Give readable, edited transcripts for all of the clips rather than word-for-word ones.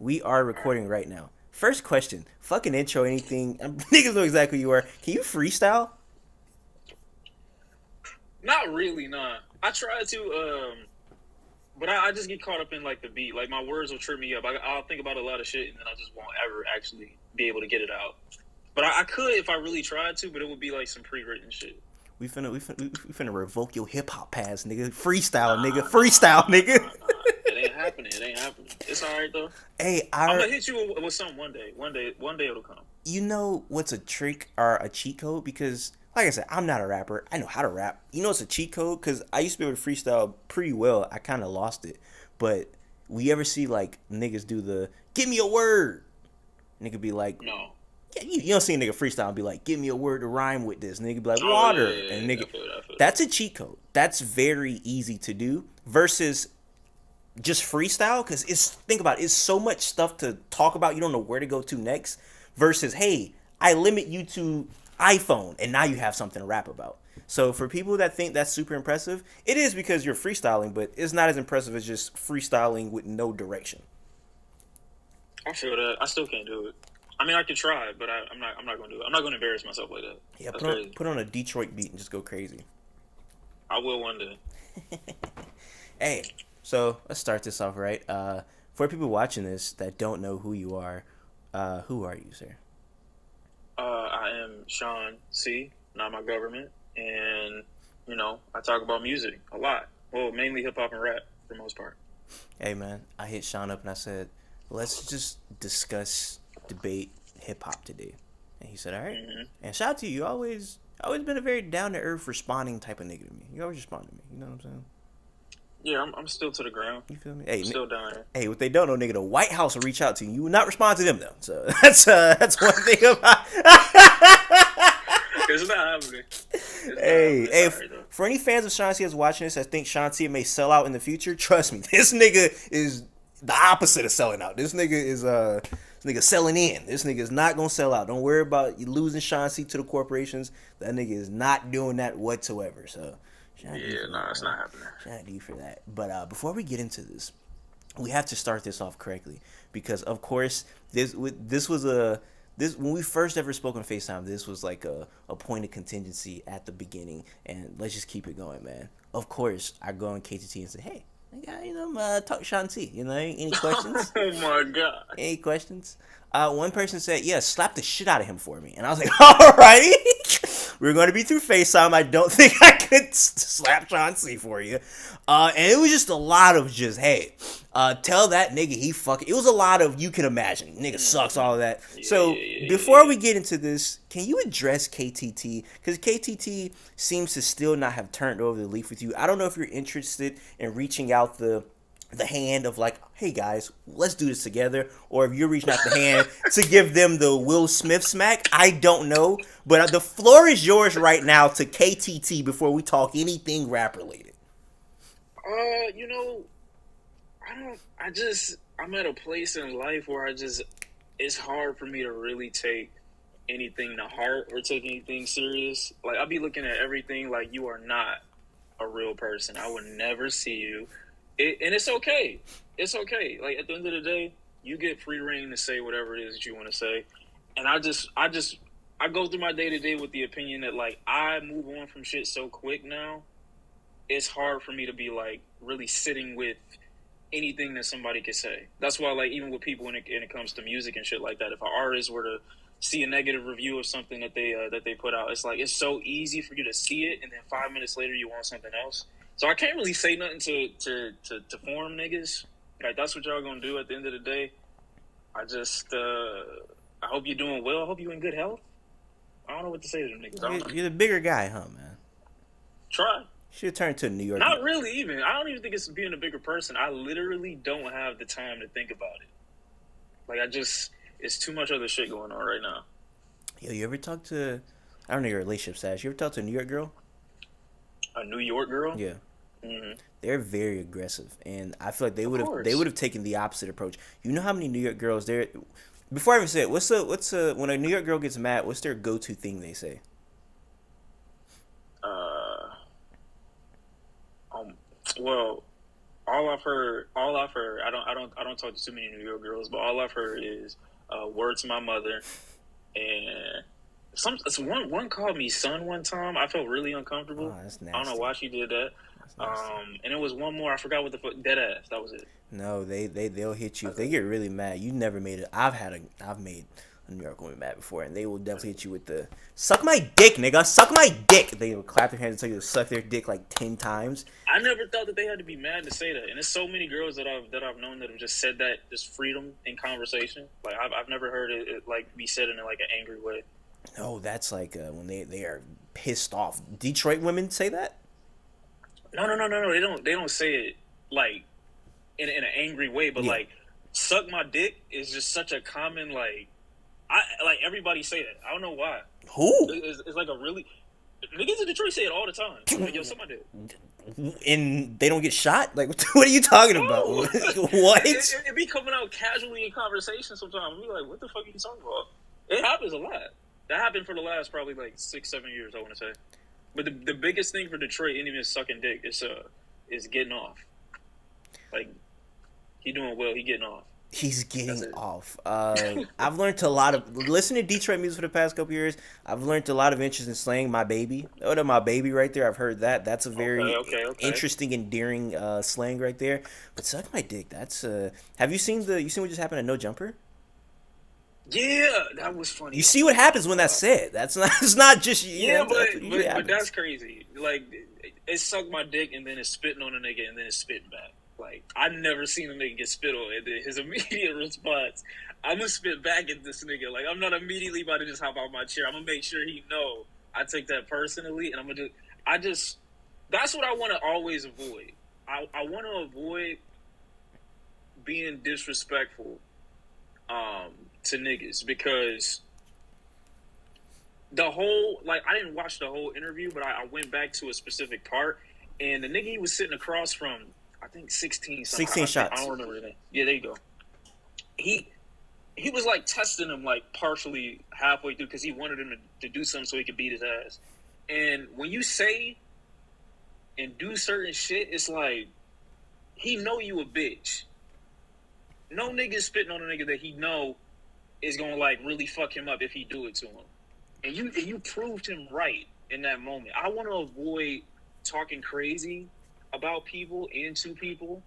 We are recording right now. First question. Fucking intro, anything. Niggas know exactly who you are. Can you freestyle? Not really, nah. I try to, but I just get caught up in like the beat. Like my words will trip me up. I'll think about a lot of shit and then I just won't ever actually be able to get it out. But I could if I really tried to, but it would be like some pre-written shit. We finna revoke your hip hop pass, nigga. Freestyle, nigga. Nah, Freestyle, nigga. It ain't happening. It ain't happening. It's all right though. Hey, I'm our gonna hit you with something one day. One day it'll come. you know what's a trick or a cheat code? Because, like I said, I'm not a rapper. I know how to rap. You know it's a cheat code? Because I used to be able to freestyle pretty well. I kind of lost it. But we ever see, like, niggas do the, give me a word? Nigga be like, No. yeah, you don't see a nigga freestyle and be like, give me a word to rhyme with this. Nigga be like, Oh yeah, water. yeah, And yeah. nigga, I feel that. I feel that. that's a cheat code. That's very easy to do versus just freestyle because think about it, it's so much stuff to talk about you don't know where to go to next versus hey I limit you to iPhone and now you have something to rap about. So for people that think that's super impressive, it is because you're freestyling, but it's not as impressive as just freestyling with no direction. I feel that. I still can't do it. I mean, I could try, but I'm not. I'm not gonna do it. I'm not gonna embarrass myself like that. Yeah, That's put on crazy. put on a Detroit beat and just go crazy. I will one day. Hey, so let's start this off right. For people watching this that don't know who are you, sir? I am Shawn Cee, not my government, and I talk about music a lot. Well, mainly hip hop and rap for the most part. Hey man, I hit Sean up and I said, let's just discuss, debate hip hop today. And he said, all right. Hmm. And shout out to you. You always been a very down to earth responding type of nigga to me. You always respond to me. You know what I'm saying? Yeah, I'm still to the ground. You feel me? Hey, I'm still down here. hey, what they don't know, nigga, the White House will reach out to you. You will not respond to them though. So that's one thing about. It's not happening. It's not Hey, happening. hey, Sorry, though. for any fans of Shawn Cee that's watching this that think Shawn Cee may sell out in the future, trust me, this nigga is the opposite of selling out. This nigga selling in. This nigga is not gonna sell out. Don't worry about you losing Shawn Cee to the corporations. That nigga is not doing that whatsoever. So, shout out to you Yeah, for no, that, it's man. not happening. Shout out to you for that. But before we get into this, we have to start this off correctly because of course this was a this when we first ever spoke on FaceTime, this was like a point of contingency at the beginning, and let's just keep it going, man. Of course, I go on KTT and say, hey, I got, talk to Shawn Cee. Any questions? Oh my god. Any questions? One person said, yeah, slap the shit out of him for me. And I was like, alrighty. We're going to be through FaceTime. I don't think I could slap Shawn Cee for you. And it was just a lot of just, hey, tell that nigga he fucking. It was a lot of, you can imagine. Nigga sucks, all of that. So before we get into this, can you address KTT? Because KTT seems to still not have turned over the leaf with you. I don't know if you're interested in reaching out the hand of like, hey guys, let's do this together, or if you're reaching out the hand to give them the Will Smith smack. I don't know, but the floor is yours right now to KTT before we talk anything rap related. You know, I don't. I'm at a place in life where it's hard for me to really take anything to heart or take anything serious. Like I'll be looking at everything like you are not a real person. I would never see you. And it's okay. It's okay. Like at the end of the day, you get free reign to say whatever it is that you want to say. And I go through my day to day with the opinion that like I move on from shit so quick now. It's hard for me to be like really sitting with anything that somebody could say. That's why like even with people when it comes to music and shit like that, if an artist were to see a negative review of something that they put out, it's like it's so easy for you to see it and then 5 minutes later you want something else. So I can't really say nothing to forum niggas. Like that's what y'all gonna do at the end of the day. I hope you're doing well. I hope you're in good health. I don't know what to say to them niggas. I don't know. You're the bigger guy, huh, man? Try. Should turn to New York. Not really even. I don't even think it's being a bigger person. I literally don't have the time to think about it. Like it's too much other shit going on right now. Yo, you ever talk to? I don't know your relationship status. You ever talk to a New York girl? A New York girl? Yeah. Mm-hmm. They're very aggressive, and I feel like Of course. they would have taken the opposite approach. You know how many New York girls there? Before I even say it, what's when a New York girl gets mad? What's their go to thing they say? Uh, um, well, all I've heard. I don't talk to too many New York girls, but all I've heard is "Word to My Mother," and one called me son one time. I felt really uncomfortable. Oh, that's I don't know why nasty. she did that. That's nasty. And it was one more. I forgot what the fuck. Dead ass. That was it. No, they'll hit you if That's they it. get really mad. You never made it. I've made a New York woman mad before, and they will definitely hit you with the suck my dick, nigga, suck my dick. They will clap their hands and tell you to suck their dick like 10 times. I never thought that they had to be mad to say that, and there's so many girls that I've known that have just said that, just freedom in conversation. Like I've never heard it like be said in like an angry way. No, that's like when they are pissed off. Detroit women say that. No, no, no, no, no. They don't say it like in an angry way, but Yeah. like suck my dick is just such a common I like everybody say that. I don't know why. Who? It's like a really niggas in Detroit say it all the time. Like, yo, suck my dick. And they don't get shot? Like, what are you talking about? No, What? it be coming out casually in conversation sometimes. We like, what the fuck are you talking about? It happens a lot. That happened for the last probably like 6-7 years. I want to say, but the biggest thing for Detroit ain't even sucking dick. Is getting off. Like he doing well. He getting off. He's That's getting it. off. I've learned a lot of listening to Detroit music for the past couple years. I've learned a lot of interest in slang. My baby, oh, that my baby right there. I've heard that. That's a Okay, very okay, okay. interesting, endearing slang right there. But suck my dick. That's Have you seen the? You seen what just happened at No Jumper? Yeah, that was funny You as see what fuck. happens when that's said. That's not. It's not just Yeah, That's what usually but that's happens. crazy. Like it sucked my dick and then it's spitting on a nigga and then it's spitting back. Like I never seen a nigga get spit on and then his immediate response, I'm gonna spit back at this nigga. Like I'm not immediately about to just hop out my chair. I'm gonna make sure he know I take that personally and I just that's what I want to always avoid. I want to avoid being disrespectful to niggas because the whole I didn't watch the whole interview, but I went back to a specific part, and the nigga he was sitting across from, I think 16 something. 16 I shots. don't remember the name. Yeah, there you go. He he was like testing him like partially halfway through because he wanted him to do something so he could beat his ass. And when you say and do certain shit, it's like he know you a bitch. No nigga spitting on a nigga that he know is gonna like really fuck him up if he do it to him. And you proved him right in that moment. I want to avoid talking crazy about people and to people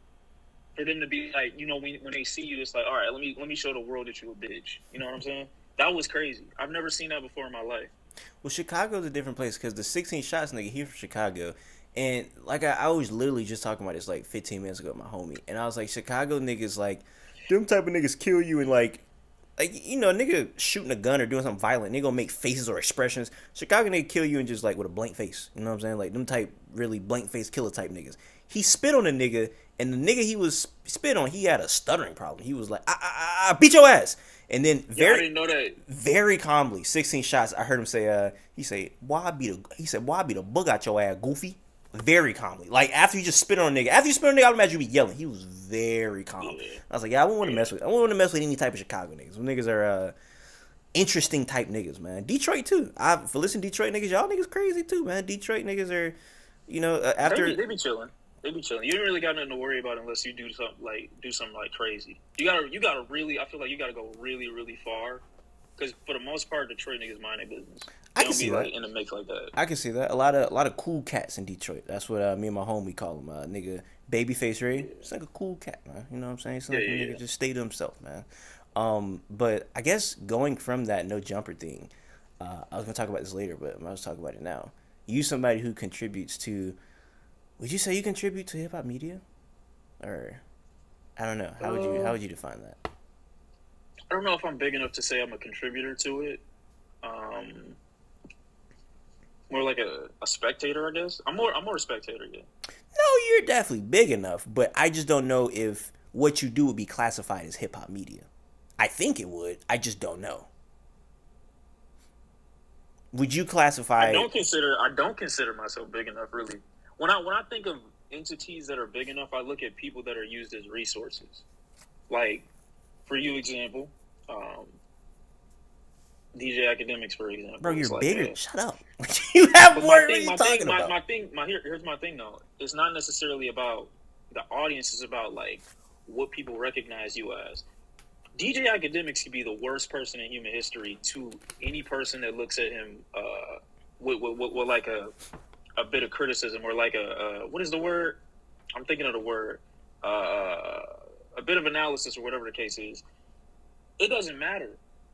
for them to be like, when they see you, it's like, all right, let me show the world that you a bitch. You know what I'm saying? That was crazy. I've never seen that before in my life. Well, Chicago's a different place because the 16 shots nigga, he from Chicago. And like I was literally just talking about this like 15 minutes ago with my homie. And I was like, Chicago niggas like, them type of niggas kill you and nigga shooting a gun or doing something violent, they gonna make faces or expressions. Chicago nigga kill you and just like with a blank face. You know what I'm saying? Like them type really blank face killer type niggas. He spit on a nigga, and the nigga he was spit on, he had a stuttering problem. He was like, I beat your ass. And then Yeah, I didn't know that. very calmly, 16 shots. I heard him say, he said, why I beat the bug out your ass, goofy. Very calmly. Like after you just spit on a nigga. After you spit on a nigga, I would imagine you be yelling. He was very calm. Yeah, I was like, yeah, I wouldn't want to yeah. mess with. I wouldn't want to mess with any type of Chicago niggas. Them niggas are interesting type niggas, man. Detroit too. For listening to Detroit niggas, y'all niggas crazy too, man. Detroit niggas are, after. They be chilling. They be chilling. You don't really got nothing to worry about unless you do something crazy. You gotta really. I feel like you gotta go really really far, because for the most part, Detroit niggas mind their business. I They can don't see be that. like in the mix like that. I can see that. A lot of cool cats in Detroit. That's what me and my homie call him. Nigga, Babyface Ray. It's like a cool cat, man. You know what I'm saying? It's Yeah, like a yeah, nigga yeah. just stay to himself, man. But I guess going from that no jumper thing, I was gonna talk about this later, but I'm gonna talk about it now. You somebody who contributes to. Would you say you contribute to hip hop media, or I don't know. How would you define that? I don't know if I'm big enough to say I'm a contributor to it. Um, More like a spectator, I guess. I'm more a spectator. Yeah. No, you're definitely big enough, but I just don't know if what you do would be classified as hip hop media. I think it would. I just don't know. Would you I classify? don't consider myself big enough really. When I think of entities that are big enough, I look at people that are used as resources. Like for you example, DJ Academics for Bro, example. you're It's like bigger. Shut up. You have but more. What are you talking about? here's my thing though. It's not necessarily about the audience is about like what people recognize you as. DJ Academics could be the worst person in human history to any person that looks at him with like a bit of criticism or like what is the word? I'm thinking of the word. A bit of analysis or whatever the case is. It doesn't matter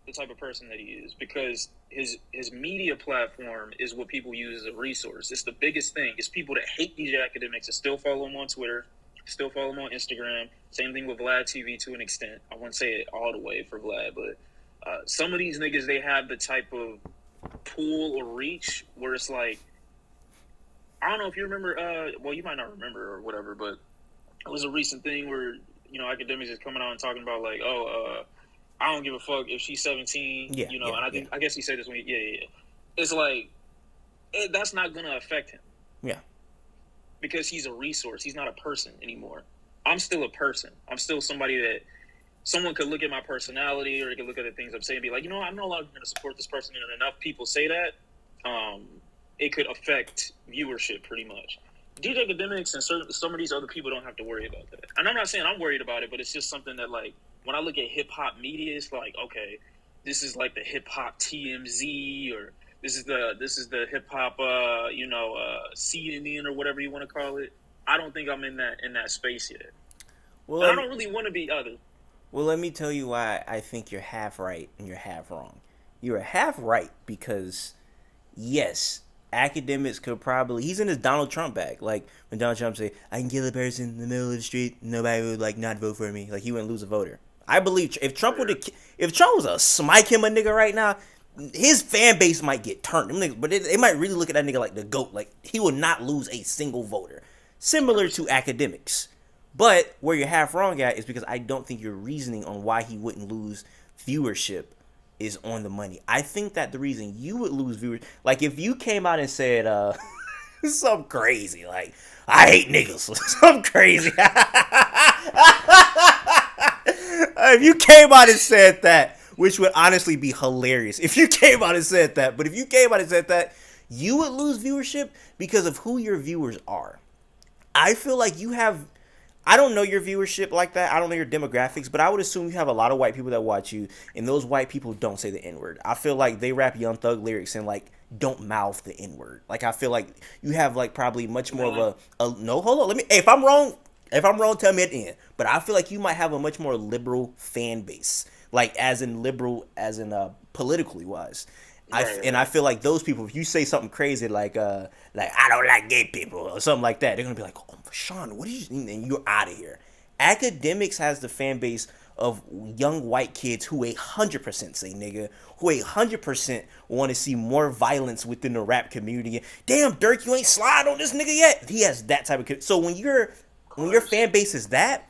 the type of person that he is because his media platform is what people use as a resource. It's the biggest thing. It's people that hate DJ Academics and still follow him on Twitter, still follow him on Instagram. Same thing with Vlad TV to an extent. I wouldn't say it all the way for Vlad, but some of these niggas, they have the type of pull or reach where it's like, I don't know if you remember, well, you might not remember or whatever, but it was a recent thing where, Academics is coming out and talking about like, I don't give a fuck if she's 17, and I guess he said this when It's like, that's not going to affect him. Yeah. Because he's a resource. He's not a person anymore. I'm still a person. I'm still somebody that someone could look at my personality or they could look at the things I'm saying and be like, I'm no longer going to support this person. And enough people say that, it could affect viewership pretty much. DJ Academics and some of these other people don't have to worry about that. And I'm not saying I'm worried about it, but it's just something that, like, when I look at hip-hop media, it's like, okay, this is like the hip-hop TMZ or this is the hip-hop, CNN or whatever you want to call it. I don't think I'm in that space yet. Well, I don't really want to be other. Well, let me tell you why I think you're half right and you're half wrong. You're half right because, yes, Academics could probably, he's in his Donald Trump bag. Like when Donald Trump say, I can kill a person in the middle of the street, nobody would like not vote for me. Like he wouldn't lose a voter. I believe if Trump was a smite him a nigga right now, his fan base might get turned. But they might really look at that nigga like the GOAT. Like he would not lose a single voter. Similar to Academics. But where you're half wrong at is because I don't think your reasoning on why he wouldn't lose viewership is on the money. I think that the reason you would lose viewers, like if you came out and said something crazy, like I hate niggas, something crazy. If you came out and said that, which would honestly be hilarious, if you came out and said that, but if you came out and said that, you would lose viewership because of who your viewers are. I feel like you have, I don't know your viewership like that. I don't know your demographics, but I would assume you have a lot of white people that watch you, and those white people don't say the N-word. I feel like they rap Young Thug lyrics and like don't mouth the N-word. Like I feel like you have like probably much more of a no. Hold on, let me. If I'm wrong, tell me at the end. But I feel like you might have a much more liberal fan base, like as in liberal, as in politically wise. I feel like those people, if you say something crazy like I don't like gay people or something like that, they're gonna be like, oh, Shawn, what did you? And you're out of here. Academics has the fan base of young white kids who 100% say nigga, who 100% want to see more violence within the rap community. Damn, Dirk, you ain't slide on this nigga yet. He has that type of. So when your fan base is that,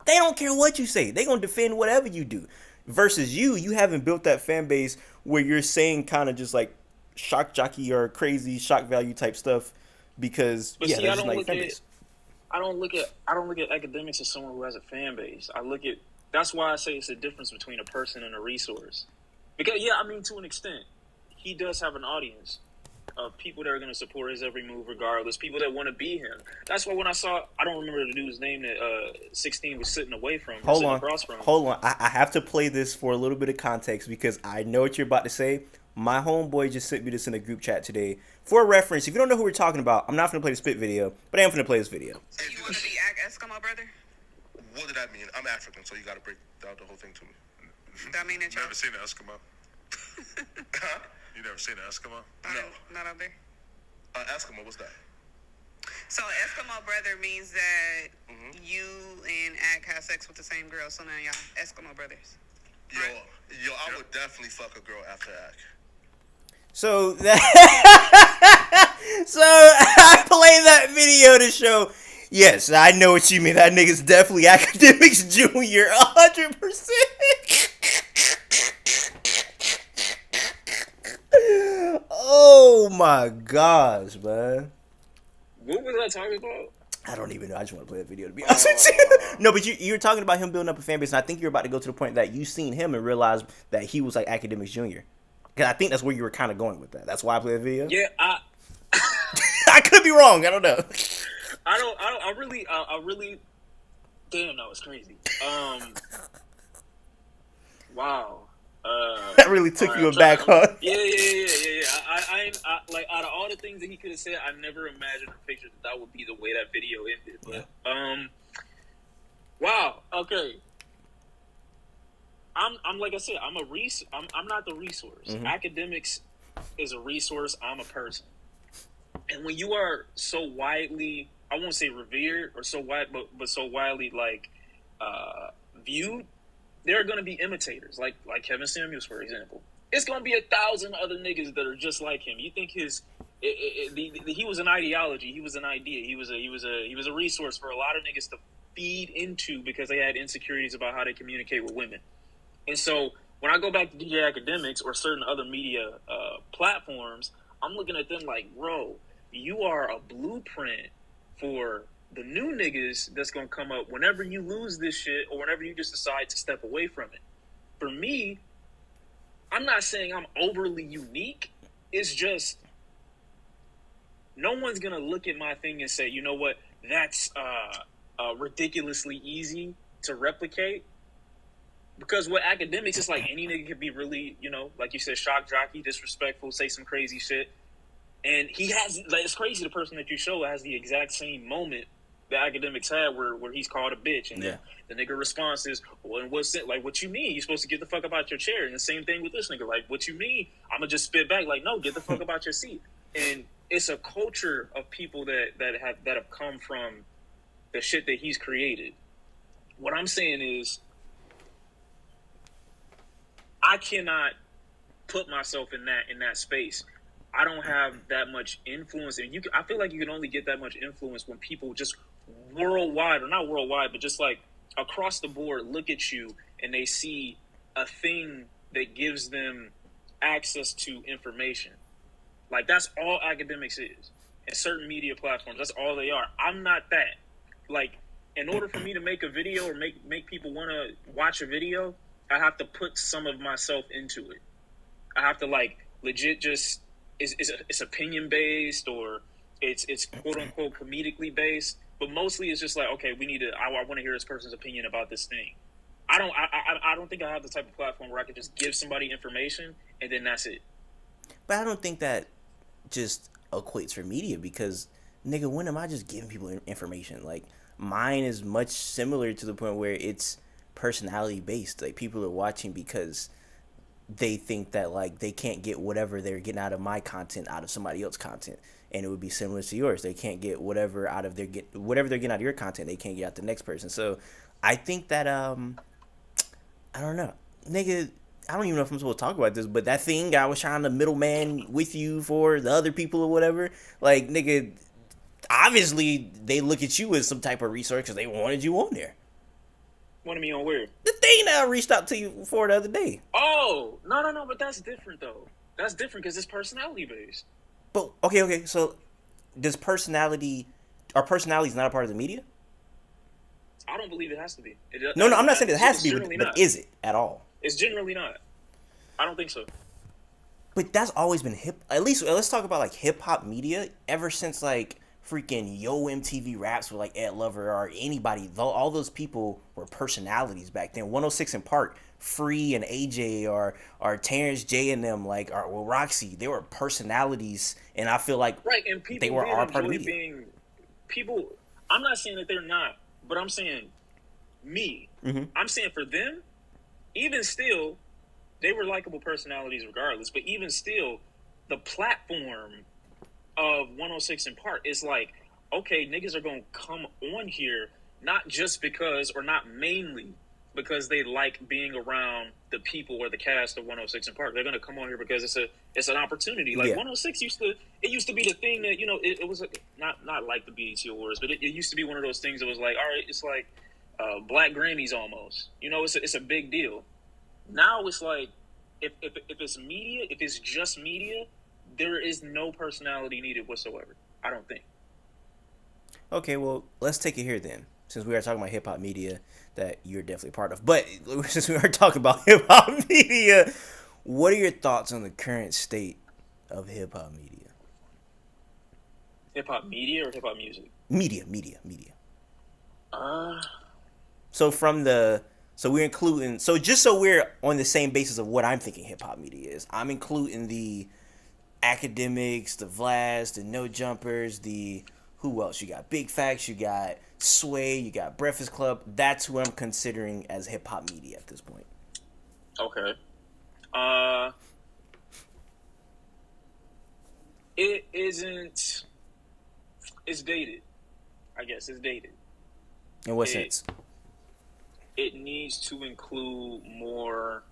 they don't care what you say. They gonna defend whatever you do. Versus you haven't built that fan base where you're saying kind of just like shock jockey or crazy shock value type stuff because but see, that's like fan base. I don't look at Academics as someone who has a fan base. That's why I say it's a difference between a person and a resource. Because to an extent, he does have an audience of people that are going to support his every move regardless, people that want to be him. That's why when I don't remember the dude's name that 16 was sitting away from. Hold on. I have to play this for a little bit of context because I know what you're about to say. My homeboy just sent me this in a group chat today. For reference, if you don't know who we're talking about, I'm not going to play the spit video, but I am going to play this video. So you want to be Eskimo, brother? What did that mean? I'm African, so you got to break down the whole thing to me. That mean that you never seen an Eskimo? Huh? You never seen an Eskimo? No. Not out there. Eskimo, what's that? So Eskimo brother means that you and Ak have sex with the same girl, so now y'all Eskimo brothers. Yo, I would definitely fuck a girl after Ak. So I play that video to show. Yes, I know what you mean. That nigga's definitely Academics Junior, 100%. Oh my gosh, man. What was I talking about? I don't even know. I just want to play that video to be honest with you. No, but you were talking about him building up a fan base, and I think you're about to go to the point that you seen him and realized that he was like Academics Junior. Because I think that's where you were kind of going with that. That's why I played the video. Yeah, I could be wrong. I don't know. I really. Damn, that was crazy. Wow. That really All took right, you aback, huh? yeah. Like out of all the things that he could have said, I never imagined or pictured that would be the way that video ended. But wow. Okay. I'm like I said, I'm not the resource. Mm-hmm. Academics is a resource. I'm a person. And when you are so widely, I won't say revered or so wide, but so widely like viewed, there are going to be imitators, like Kevin Samuels, for example. It's going to be 1,000 other niggas that are just like him. You think he was an ideology, he was an idea, he was a resource for a lot of niggas to feed into because they had insecurities about how they communicate with women. And so when I go back to DJ Academics or certain other media platforms, I'm looking at them like, bro, you are a blueprint for the new niggas that's going to come up whenever you lose this shit or whenever you just decide to step away from it. For me, I'm not saying I'm overly unique. It's just no one's going to look at my thing and say, you know what, that's ridiculously easy to replicate. Because with academics, it's like any nigga could be really, like you said, shock jockey, disrespectful, say some crazy shit. And he has, like, it's crazy the person that you show has the exact same moment that academics had where he's called a bitch. And the nigga response is, well, what's it? Like, what you mean? You're supposed to get the fuck up out your chair. And the same thing with this nigga. Like, what you mean? I'm going to just spit back. Like, no, get the fuck up out your seat. And it's a culture of people that have come from the shit that he's created. What I'm saying is, I cannot put myself in that space. I don't have that much influence, and I feel like you can only get that much influence when people just worldwide, or not worldwide, but just like across the board, look at you and they see a thing that gives them access to information. Like, that's all academics is, and certain media platforms. That's all they are. I'm not that. Like, in order for me to make a video or make people want to watch a video, I have to put some of myself into it. I have to, like, legit just it's opinion based or it's quote unquote comedically based, but mostly it's just like, okay, I want to hear this person's opinion about this thing. I don't think I have the type of platform where I can just give somebody information and then that's it. But I don't think that just equates for media because, nigga, when am I just giving people information? Like, mine is much similar to the point where it's personality based. Like, people are watching because they think that, like, they can't get whatever they're getting out of my content out of somebody else's content, and it would be similar to yours. They can't get whatever they're getting out of your content, they can't get out the next person. So I think that I don't know, nigga, I don't even know if I'm supposed to talk about this, but that thing I was trying to middleman with you for the other people or whatever, like, nigga, obviously they look at you as some type of resource because they wanted you on there. Wanted me on where? The thing that I reached out to you for the other day. Oh, no, but that's different, though. That's different because it's personality-based. But, okay, so are personalities not a part of the media? I don't believe it has to be. No, I'm not saying it has to be, but is it at all? It's generally not. I don't think so. But that's always been at least, let's talk about, like, hip-hop media ever since, like, freaking Yo MTV Raps with, like, Ed Lover or anybody. All those people were personalities back then. 106 in Park, Free and AJ or Terrence J and them, like, or Roxy, they were personalities, and I feel like right, and people they were our part of media. People, I'm not saying that they're not, but I'm saying me. Mm-hmm. I'm saying for them, even still, they were likable personalities regardless, but even still, the platform of 106 in Park is like, okay, niggas are going to come on here not just because, or not mainly because they like being around the people or the cast of 106 in Park. They're going to come on here because it's an opportunity. Like, 106 used to be the thing that, it was not like the BET Awards, but it used to be one of those things that was like, all right, it's like Black Grammys almost. It's a big deal. Now it's like, if it's media, if it's just media, there is no personality needed whatsoever, I don't think. Okay, well, let's take it here then. Since we are talking about hip-hop media that you're definitely part of. But since we are talking about hip-hop media, what are your thoughts on the current state of hip-hop media? Hip hop media or hip hop music? Media. Uh, So from the so we're including so just so we're on the same basis of what I'm thinking hip hop media is. I'm including the academics, the Vlads, the No Jumpers, the who else? You got Big Facts, you got Sway, you got Breakfast Club. That's who I'm considering as hip hop media at this point. okay. It isn't. It's dated. I guess it's dated. In what It sense? it needs to include more.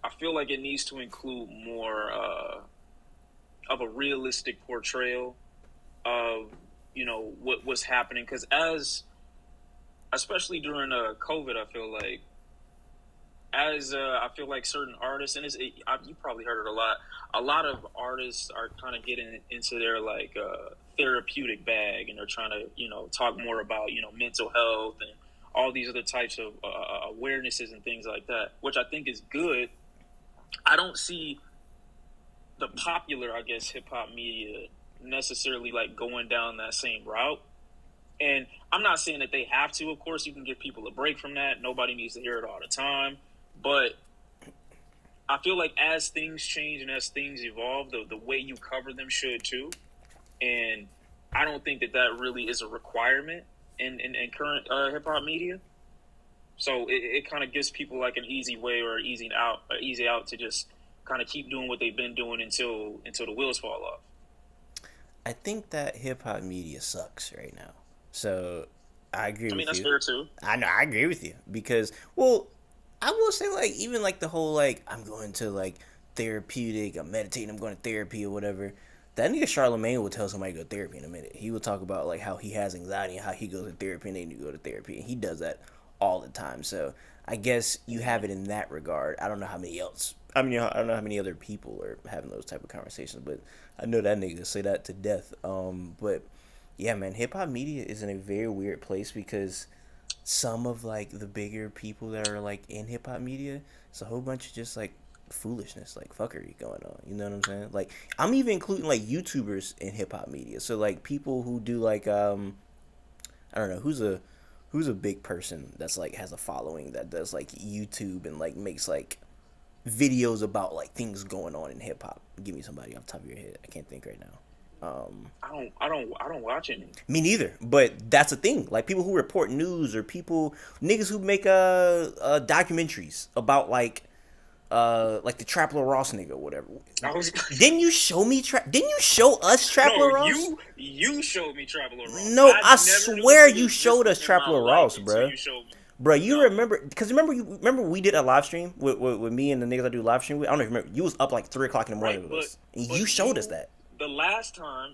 I feel like it needs to include more of a realistic portrayal of what was happening because especially during COVID, I feel like certain artists you probably heard it a lot. A lot of artists are kind of getting into their therapeutic bag, and they're trying to talk more about mental health and all these other types of awarenesses and things like that, which I think is good. I don't see the popular, I guess, hip hop media necessarily like going down that same route. And I'm not saying that they have to. Of course, you can give people a break from that. Nobody needs to hear it all the time. But I feel like as things change and as things evolve, the way you cover them should too. And I don't think that really is a requirement in current hip hop media. So it kind of gives people like an easy way or easy out to just kind of keep doing what they've been doing until the wheels fall off. I think that hip hop media sucks right now. So I agree I mean, with that's you. fair too. I know I agree with you because I will say like even like the whole like I'm going to like therapeutic, I'm meditating, I'm going to therapy or whatever. That nigga Charlemagne will tell somebody to go to therapy in a minute. He will talk about like how he has anxiety and how he goes to therapy and they need to go to therapy, and he does that all the time. So I guess you have it in that regard. I don't know how many else. I mean, I don't know how many other people are having those type of conversations, but I know that nigga say that to death. But yeah, man, hip hop media is in a very weird place because some of like the bigger people that are like in hip hop media, it's a whole bunch of just like foolishness, like fuckery going on. You know what I'm saying? Like I'm even including like YouTubers in hip hop media. So like people who do like I don't know who's a big person that's like has a following that does like YouTube and like makes like videos about like things going on in hip hop. Give me somebody off the top of your head. I can't think right now. I don't watch any. Me neither, but that's a thing. Like people who report news or people niggas who make documentaries about like the Trap Lil Ross nigga or whatever. I was Didn't you show me Didn't you show us Trap Lil no, Ross? you showed me Traveler Ross. No, I never knew swear this nigga you showed us existed in Trap my Lil life Ross, until bro. you showed me. Bro, you No. remember? Because remember we did a live stream with me and the niggas I do live stream with. I don't even remember. You was up like 3 o'clock in the morning Right, with us, and but you showed us that. the last time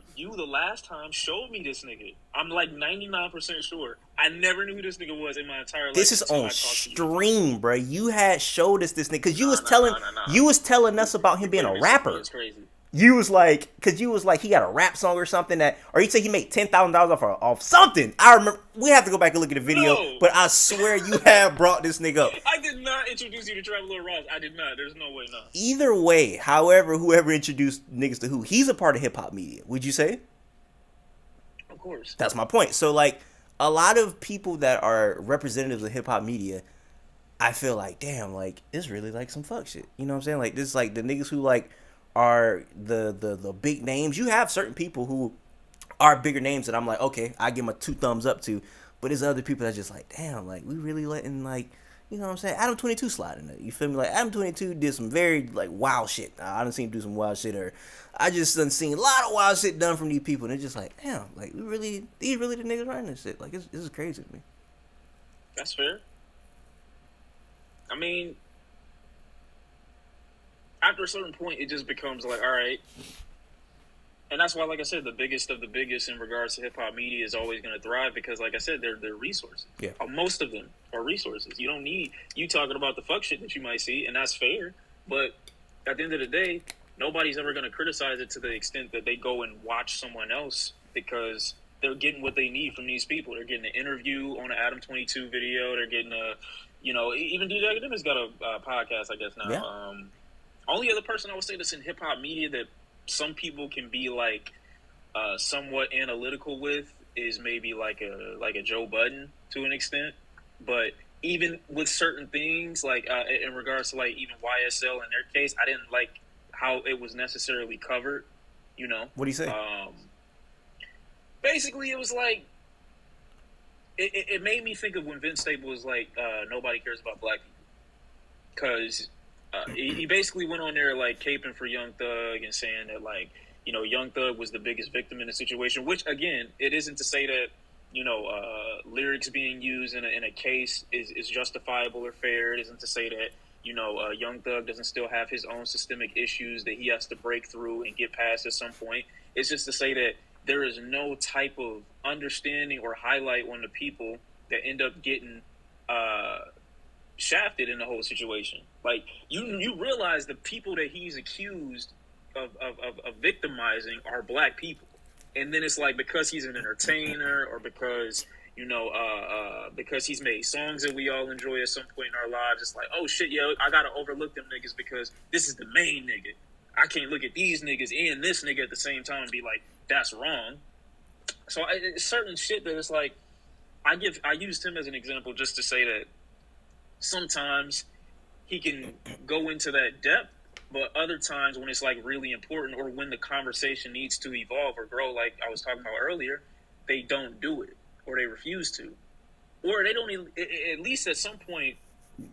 showed me this nigga. I'm like 99% sure. I never knew who this nigga was in my entire life. This is until on I talked to you. stream, bro. You had showed us this nigga because you Nah, was nah, telling nah, nah, nah. you was telling us about him being a Putting this on me rapper. is crazy. You was like, cause you was like, he got a rap song or something that, or you say he made $10,000 off something. I remember. We have to go back and look at the video, No. but I swear you have brought this nigga up. I did not introduce you to Traveler Ross. I did not. There's no way, no. Either way, however, whoever introduced niggas to who, he's a part of hip hop media. Would you say? Of course. That's my point. So like, a lot of people that are representatives of hip hop media, I feel like, damn, like it's really like some fuck shit. You know what I'm saying? Like this, like the niggas who like are the big names. You have certain people who are bigger names that I'm like, okay, I give them a 2 thumbs up to. But there's other people that just like, damn, like we really letting like, you know what I'm saying? Adam 22 slide in there. You feel me? Like Adam 22 did some very like wild shit. I done seen him do some wild shit, or I just done seen a lot of wild shit done from these people, and it's just like, damn, like these really the niggas running this shit. Like this is crazy to me. That's fair. I mean, after a certain point, it just becomes like, all right. And that's why, like I said, the biggest of the biggest in regards to hip hop media is always going to thrive because, like I said, they're resources. Yeah. Most of them are resources. You don't need you talking about the fuck shit that you might see, and that's fair. But at the end of the day, nobody's ever going to criticize it to the extent that they go and watch someone else because they're getting what they need from these people. They're getting an interview on an Adam 22 video. They're getting even DJ Academic's got a podcast, I guess now. Yeah. Only other person I would say that's in hip hop media that some people can be like somewhat analytical with is maybe like a Joe Budden to an extent, but even with certain things like in regards to like even YSL in their case, I didn't like how it was necessarily covered. You know, What do you say? basically it was like it made me think of when Vince Staples was like nobody cares about black people because he basically went on there like caping for Young Thug and saying that like Young Thug was the biggest victim in the situation. Which again, it isn't to say that lyrics being used in a case is justifiable or fair. It isn't to say that Young Thug doesn't still have his own systemic issues that he has to break through and get past at some point. It's just to say that there is no type of understanding or highlight on the people that end up getting shafted in the whole situation. Like you realize the people that he's accused of victimizing are black people, and then it's like because he's an entertainer or because because he's made songs that we all enjoy at some point in our lives, it's like, oh shit, yo, I gotta overlook them niggas because this is the main nigga. I can't look at these niggas and this nigga at the same time and be like, that's wrong. So it's certain shit that it's like I used him as an example just to say that sometimes he can go into that depth, but other times when it's like really important or when the conversation needs to evolve or grow, like I was talking about earlier, they don't do it or they refuse to, or they don't at least at some point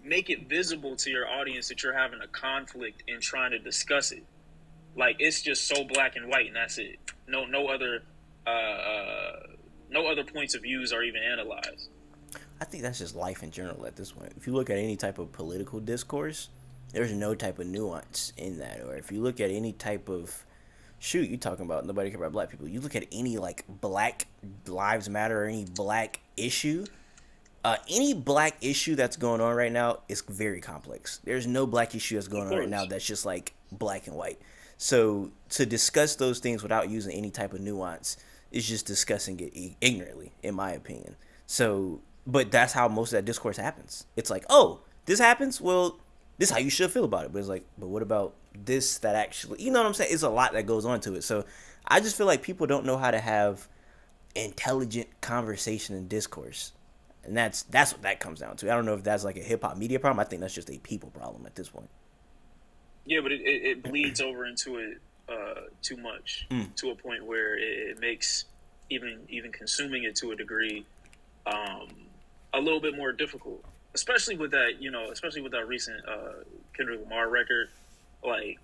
make it visible to your audience that you're having a conflict and trying to discuss it. Like it's just so black and white and that's it. No other points of views are even analyzed. I think that's just life in general at this point. If you look at any type of political discourse, there's no type of nuance in that. Or if you look at any type of you talking about nobody care about black people. You look at any like Black Lives Matter or any black issue that's going on right now is very complex. There's no black issue that's going on right now that's just like black and white. So to discuss those things without using any type of nuance is just discussing it ignorantly, in my opinion. So, but that's how most of that discourse happens. It's like, oh, this happens? Well, this is how you should feel about it. But it's like, but what about this that actually, you know what I'm saying? It's a lot that goes on to it. So I just feel like people don't know how to have intelligent conversation and discourse. And that's what that comes down to. I don't know if that's like a hip hop media problem. I think that's just a people problem at this point. Yeah, but it bleeds over into it too much to a point where it makes even consuming it to a degree a little bit more difficult. Especially with that recent Kendrick Lamar record, like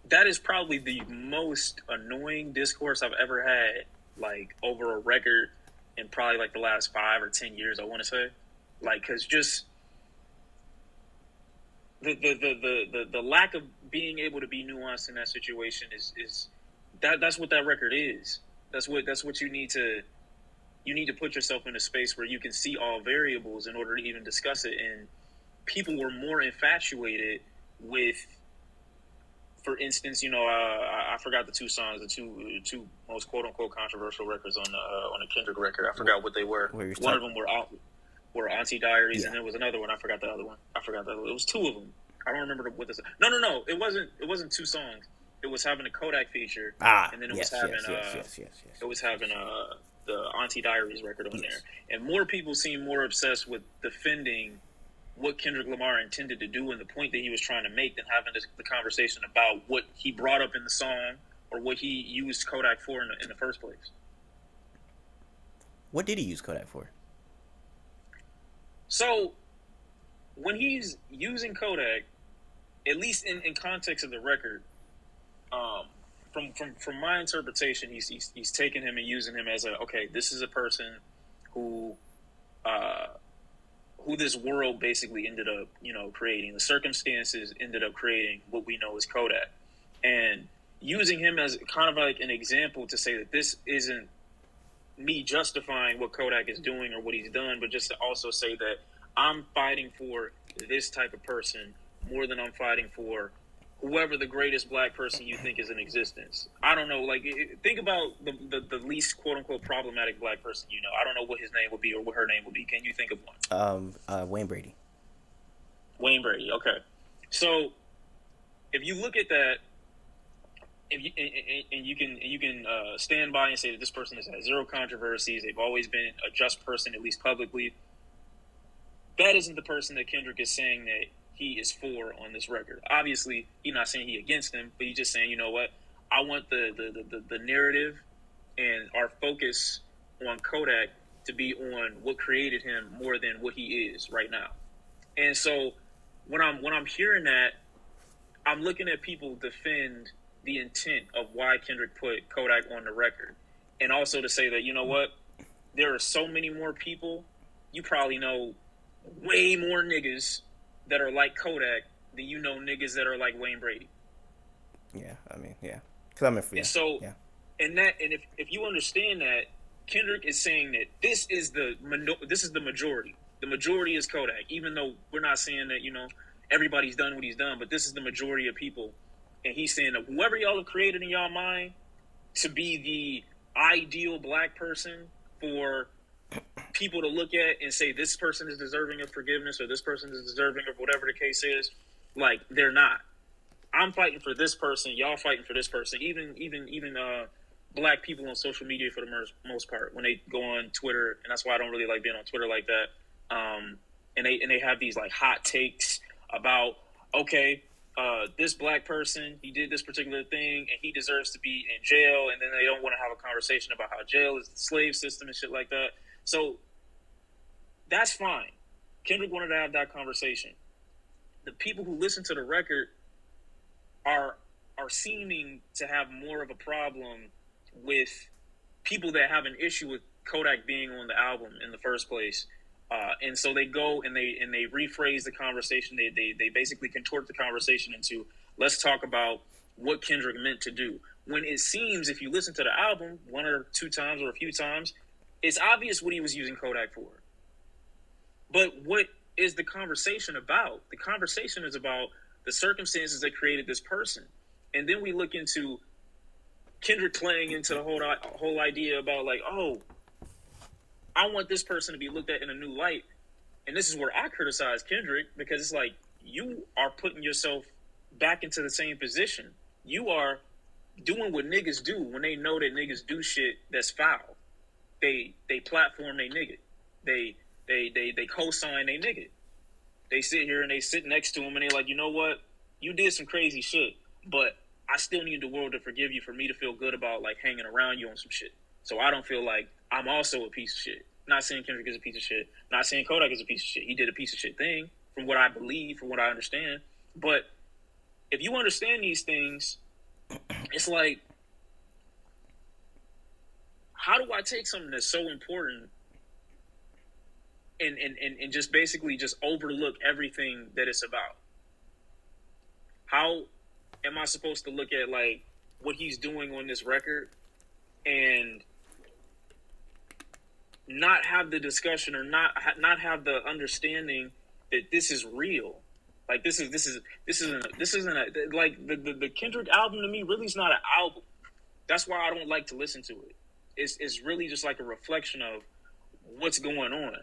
that is probably the most annoying discourse I've ever had, like over a record in probably like the last 5 or 10 years. I want to say, like, because just the lack of being able to be nuanced in that situation is that's what that record is. That's what you need to put yourself in a space where you can see all variables in order to even discuss it. And people were more infatuated with, for instance, I forgot the two songs, the two most quote unquote controversial records on the Kendrick record. I forgot what they were. One of them were Auntie Diaries, and there was another one. I forgot the other one. It was two of them. I don't remember what this. No. It wasn't two songs. It was having a Kodak feature, and then it was having it was having the Auntie Diaries record on there. And more people seem more obsessed with defending what Kendrick Lamar intended to do and the point that he was trying to make than having the conversation about what he brought up in the song or what he used Kodak for in the first place. What did he use Kodak for? So when he's using Kodak, at least in context of the record, from my interpretation, he's taking him and using him as this is a person who this world basically ended up, creating. The circumstances ended up creating what we know as Kodak, and using him as kind of like an example to say that this isn't me justifying what Kodak is doing or what he's done, but just to also say that I'm fighting for this type of person more than I'm fighting for whoever the greatest black person you think is in existence. I don't know. Like, think about the least quote unquote problematic black person you know. I don't know what his name would be or what her name would be. Can you think of one? Wayne Brady. Wayne Brady. Okay. So if you look at that, if you and you can stand by and say that this person has had zero controversies, they've always been a just person, at least publicly. That isn't the person that Kendrick is saying that he is for on this record. Obviously, he's not saying he against him, but he's just saying, you know what, I want the narrative and our focus on Kodak to be on what created him more than what he is right now. And so when I'm hearing that, I'm looking at people defend the intent of why Kendrick put Kodak on the record, and also to say that, you know what, there are so many more people. You probably know way more niggas that are like Kodak than you know niggas that are like Wayne Brady. Yeah, I mean, yeah. Because I'm And so, yeah. and if you understand that, Kendrick is saying that this is the majority. The majority is Kodak, even though we're not saying that, you know, everybody's done what he's done, but this is the majority of people. And he's saying that whoever y'all have created in y'all mind to be the ideal black person for people to look at and say this person is deserving of forgiveness or this person is deserving of whatever the case is, like, they're not. I'm fighting for this person, y'all fighting for this person. Even black people on social media for the most part, when they go on Twitter, and that's why I don't really like being on Twitter like that. And they have these like hot takes about, okay, this black person, he did this particular thing and he deserves to be in jail, and then they don't want to have a conversation about how jail is the slave system and shit like that. So that's fine. Kendrick wanted to have that conversation. The people who listen to the record are seeming to have more of a problem with people that have an issue with Kodak being on the album in the first place. And so they go and they rephrase the conversation. They basically contort the conversation into, let's talk about what Kendrick meant to do. When it seems, if you listen to the album one or two times or a few times, it's obvious what he was using Kodak for. But what is the conversation about? The conversation is about the circumstances that created this person. And then we look into Kendrick playing into the whole idea about like, oh, I want this person to be looked at in a new light. And this is where I criticize Kendrick, because it's like, you are putting yourself back into the same position. You are doing what niggas do when they know that niggas do shit that's foul. They platform they nigga. They co-sign they nigga. They sit here and they sit next to him and they like, you know what? You did some crazy shit, but I still need the world to forgive you for me to feel good about like hanging around you on some shit. So I don't feel like I'm also a piece of shit. Not saying Kendrick is a piece of shit. Not saying Kodak is a piece of shit. He did a piece of shit thing from what I believe, from what I understand. But if you understand these things, it's like, how do I take something that's so important and just basically just overlook everything that it's about? How am I supposed to look at like what he's doing on this record and not have the discussion or not have the understanding that this is real? Like this isn't like the Kendrick album to me really is not an album. That's why I don't like to listen to it. It's really just like a reflection of what's going on.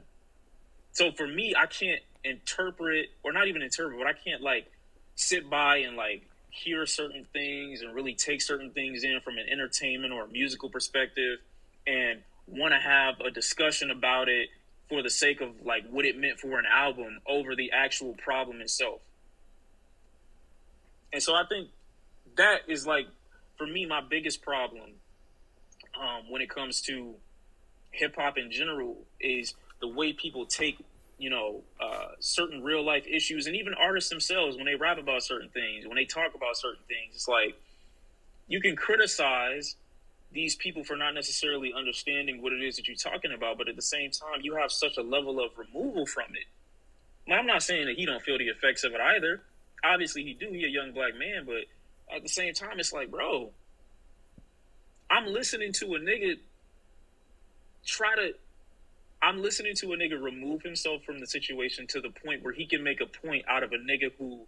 So for me, I can't interpret, or not even interpret, but I can't like sit by and like hear certain things and really take certain things in from an entertainment or a musical perspective and want to have a discussion about it for the sake of like what it meant for an album over the actual problem itself. And so I think that is like, for me, my biggest problem when it comes to hip hop in general is the way people take, you know, certain real life issues, and even artists themselves when they rap about certain things, when they talk about certain things. It's like, you can criticize these people for not necessarily understanding what it is that you're talking about, but at the same time, you have such a level of removal from it. Now, I'm not saying that he don't feel the effects of it either. Obviously, he do. He a young black man, but at the same time, it's like, bro, I'm listening to a nigga remove himself from the situation to the point where he can make a point out of a nigga who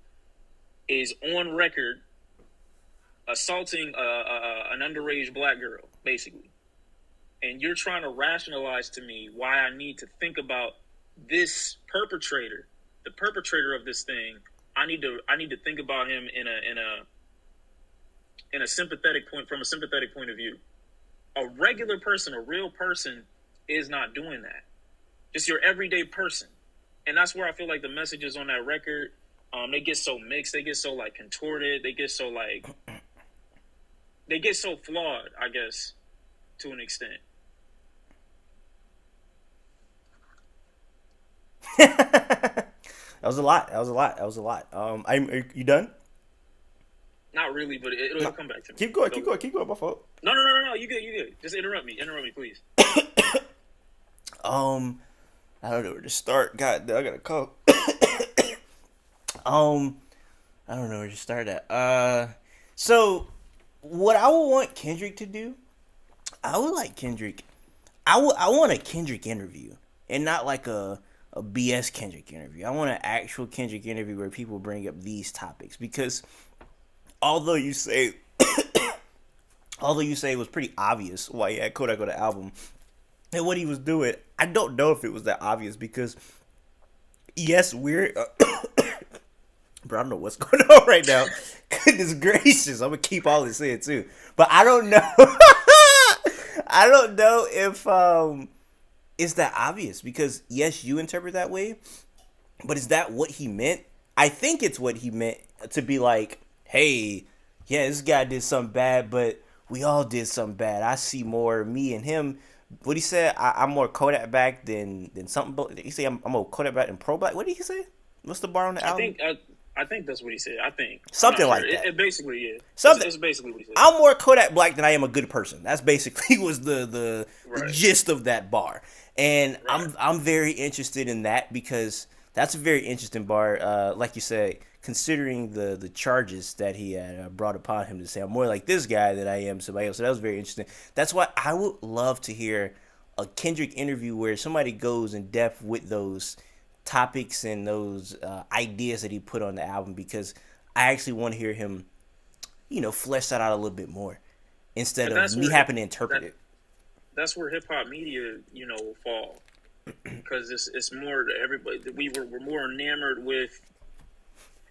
is on record assaulting an underage black girl, basically. And you're trying to rationalize to me why I need to think about this perpetrator, the perpetrator of this thing. I need to think about him in in a sympathetic point, from a sympathetic point of view. A regular person, a real person, is not doing that. Just your everyday person. And that's where I feel like the messages on that record, they get so mixed, they get so like contorted, they get so flawed, I guess, to an extent. That was a lot. Are you done? Not really, but it'll come back to me. Keep going. My fault. No. You good. Just interrupt me, please. I don't know where to start. God, I gotta call. I don't know where to start at. So what I would want Kendrick to do, I would like Kendrick. I want a Kendrick interview, and not like a BS Kendrick interview. I want an actual Kendrick interview where people bring up these topics, because although you say it was pretty obvious why he had Kodak on the album and what he was doing, I don't know if it was that obvious, because yes, we're bro, I don't know what's going on right now. Goodness gracious, I'm gonna keep all this in too, but I don't know. I don't know if it's that obvious, because yes, you interpret that way, but is that what he meant? I think it's what he meant, to be like, hey, yeah, this guy did something bad, but we all did something bad. I see more me and him. What he said, I'm more Kodak back than something. He said I'm more Kodak back than pro black. What did he say? What's the bar on the album? I think that's what he said. I think something like that. It basically is. Something. It's basically what he said. I'm more Kodak black than I am a good person. That's basically was the Right. gist of that bar. And Right. I'm very interested in that, because that's a very interesting bar. Like you said, considering the charges that he had brought upon him, to say I'm more like this guy than I am somebody else. So that was very interesting. That's why I would love to hear a Kendrick interview where somebody goes in depth with those topics and those ideas that he put on the album, because I actually want to hear him, flesh that out a little bit more, instead of me having to interpret it. That's where hip hop media, will fall, because it's more everybody. We're more enamored with,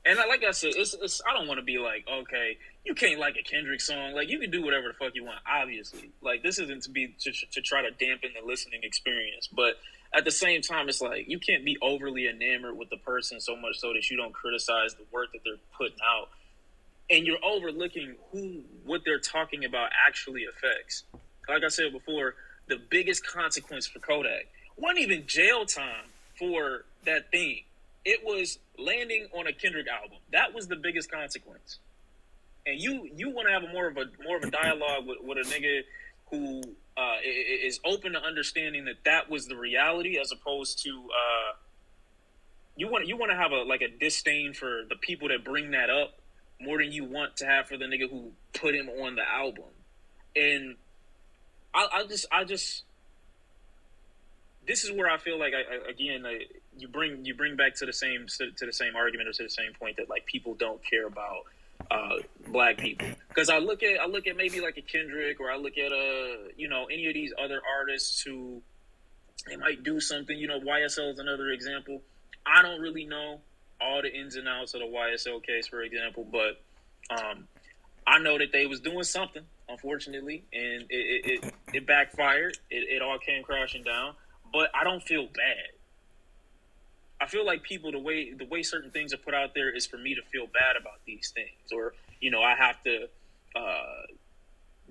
and like I said, it's I don't want to be like, okay, you can't like a Kendrick song, like you can do whatever the fuck you want. Obviously, like this isn't to try to dampen the listening experience, but at the same time, it's like you can't be overly enamored with the person so much so that you don't criticize the work that they're putting out, and you're overlooking what they're talking about actually affects. Like I said before, the biggest consequence for Kodak wasn't even jail time for that thing. It was landing on a Kendrick album. That was the biggest consequence. And you want to have more of a dialogue with a nigga who is open to understanding that was the reality, as opposed to you want to have a disdain for the people that bring that up more than you want to have for the nigga who put him on the album. And I just this is where I feel like you bring back to the same argument, or to the same point, that like people don't care about black people, because I look at maybe like a Kendrick, or I look at any of these other artists who they might do something. YSL is another example. I don't really know all the ins and outs of the YSL case, for example, but I know that they was doing something, unfortunately, and it backfired. It all came crashing down. But I don't feel bad. I feel like people, the way certain things are put out there is for me to feel bad about these things, or I have to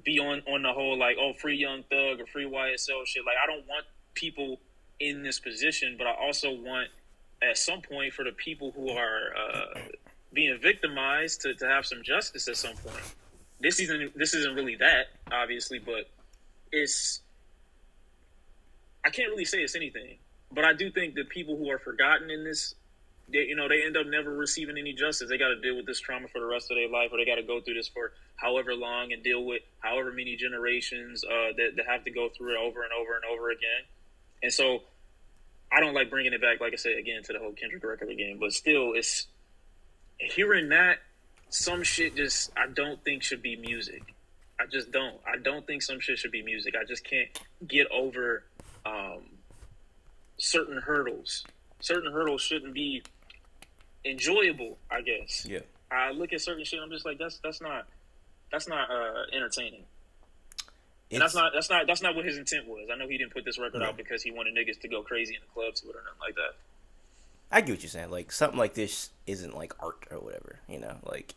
be on the whole like, oh, free Young Thug or free YSL shit. Like, I don't want people in this position, but I also want, at some point, for the people who are being victimized to have some justice at some point. This isn't really that, obviously, but I can't really say it's anything, but I do think that people who are forgotten in this, they end up never receiving any justice. They got to deal with this trauma for the rest of their life, or they got to go through this for however long and deal with however many generations that have to go through it over and over and over again. And so I don't like bringing it back, like I said, again, to the whole Kendrick record again, but still, it's hearing that some shit just, I don't think should be music. I just don't. I don't think some shit should be music. I just can't get over certain hurdles. Certain hurdles shouldn't be enjoyable, I guess. Yeah. I look at certain shit, I'm just like, that's not. entertaining. And It's that's not what his intent was. I know he didn't put this record no. out because he wanted niggas to go crazy in the club to it or nothing like that. I get what you're saying. Like something like this isn't like art or whatever. You know, like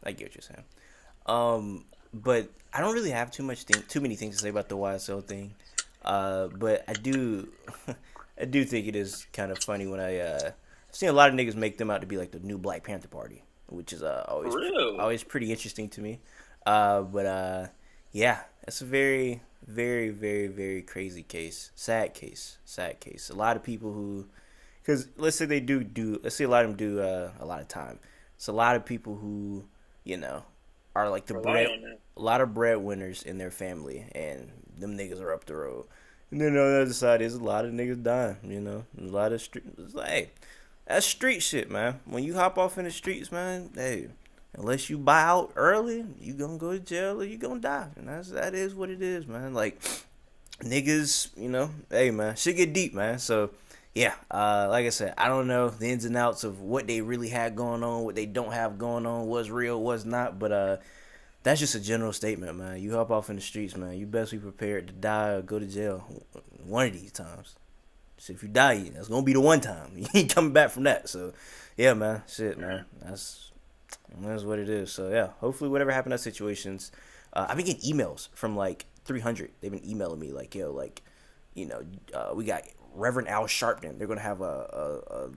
I get what you're saying. But I don't really have too many things to say about the YSL thing. But I do, I do think it is kind of funny when I've seen a lot of niggas make them out to be like the new Black Panther Party, which is For real. always pretty interesting to me. But yeah, it's a very, very, very, very crazy case. Sad case. Sad case. A lot of people who, because let's say let's say a lot of them do a lot of time. It's a lot of people who, you know, are like Rely on that. a lot of breadwinners in their family, and them niggas are up the road. And then on the other side is a lot of niggas dying, you know, a lot of street. It's like, hey, that's street shit, man. When you hop off in the streets, man, hey, unless you buy out early, you gonna go to jail or you gonna die, and that is what it is, man. Like niggas, you know, hey, man, shit get deep, man. So yeah, like I said, I don't know the ins and outs of what they really had going on, what they don't have going on, what's real, what's not, but that's just a general statement, man. You hop off in the streets, man. You best be prepared to die or go to jail one of these times. So if you die, that's gonna be the one time. You ain't coming back from that. So yeah, man. Shit, man. That's what it is. So yeah, hopefully whatever happened in that situations. I've been getting emails from like 300. They've been emailing me like, yo, like, you know, we got Reverend Al Sharpton. They're gonna have a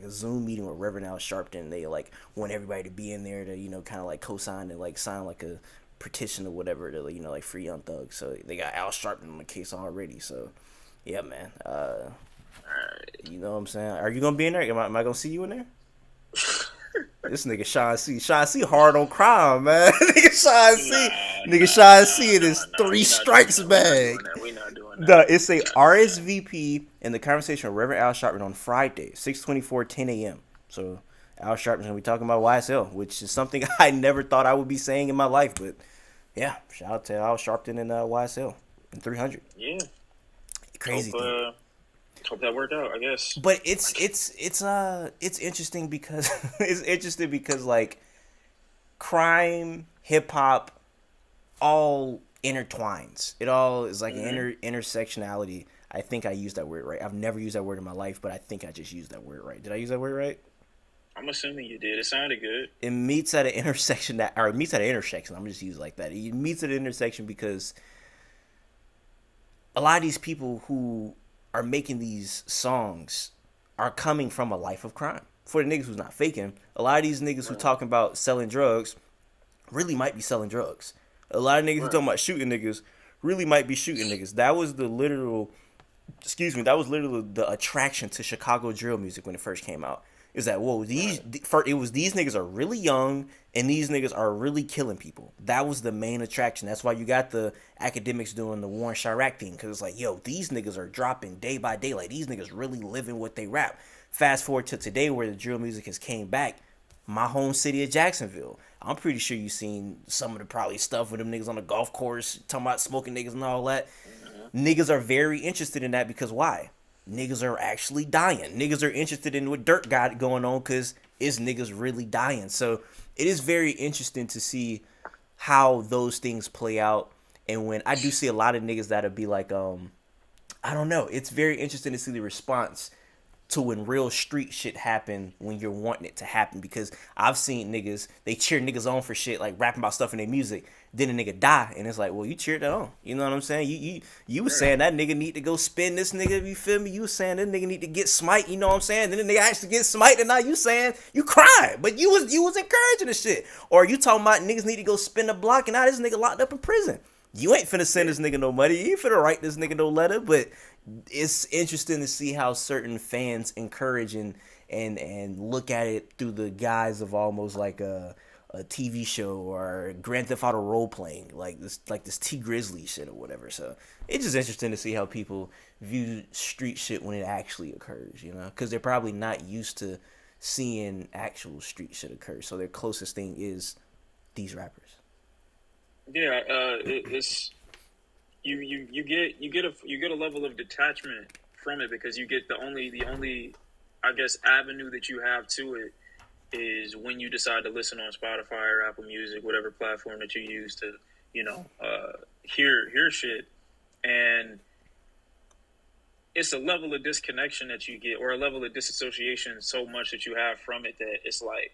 Zoom meeting with Reverend Al Sharpton. They like want everybody to be in there to, you know, kind of like co-sign and like sign like a petition or whatever to, you know, like free Young Thug. So they got Al Sharpton on the case already. So yeah, man. You know what I'm saying? Are you gonna be in there? Am I gonna see you in there? This nigga Shawn Cee. Shawn Cee hard on crime, man. Nigga Shawn Cee in his three strikes bag. We not doing that. It's a RSVP in the conversation with Reverend Al Sharpton on Friday, 6/24, 10 a.m. So Al Sharpton's gonna be talking about YSL, which is something I never thought I would be saying in my life. But yeah, shout out to Al Sharpton and YSL and 300. Yeah. Crazy thing. Hope that worked out, I guess. But it's interesting because like crime, hip hop, all intertwines. It all is like an intersectionality. I think I used that word right. I've never used that word in my life, but I think I just used that word right. Did I use that word right? I'm assuming you did. It sounded good. It meets at an intersection it meets at an intersection. I'm just using it like that. It meets at an intersection because a lot of these people who are making these songs are coming from a life of crime. For the niggas who's not faking, a lot of these niggas who talking about selling drugs really might be selling drugs. A lot of niggas who talking about shooting niggas really might be shooting niggas. That was the literal the attraction to Chicago drill music when it first came out. Is that it was these niggas are really young and these niggas are really killing people. That was the main attraction. That's why you got the academics doing the Warren Chirac thing, because it's like, yo, these niggas are dropping day by day. Like, these niggas really living what they rap. Fast forward to today where the drill music has came back. My home city of Jacksonville. I'm pretty sure you seen some of the probably stuff with them niggas on the golf course talking about smoking niggas and all that. Niggas are very interested in that because why? Niggas are actually dying. Niggas are interested in what Dirt got going on because is niggas really dying. So it is very interesting to see how those things play out. And when I do see a lot of niggas that'll be like, I don't know. It's very interesting to see the response to when real street shit happen when you're wanting it to happen, because I've seen niggas, they cheer niggas on for shit, like rapping about stuff in their music, then a nigga die, and it's like, well, you cheered that on. You know what I'm saying? You was saying that nigga need to go spin this nigga, you feel me? You was saying that nigga need to get smite, you know what I'm saying? Then the nigga actually get smite, and now you saying you crying, but you was encouraging the shit. Or you talking about niggas need to go spin the block, and now this nigga locked up in prison. You ain't finna send this nigga no money. You ain't finna write this nigga no letter. But it's interesting to see how certain fans encourage and look at it through the guise of almost like a TV show or Grand Theft Auto role playing, like this T Grizzly shit or whatever. So it's just interesting to see how people view street shit when it actually occurs, you know, because they're probably not used to seeing actual street shit occur. So their closest thing is these rappers. Yeah, it's you get a level of detachment from it because you get the only I guess avenue that you have to it is when you decide to listen on Spotify or Apple Music, whatever platform that you use to, hear shit, and it's a level of disconnection that you get, or a level of disassociation so much that you have from it that it's like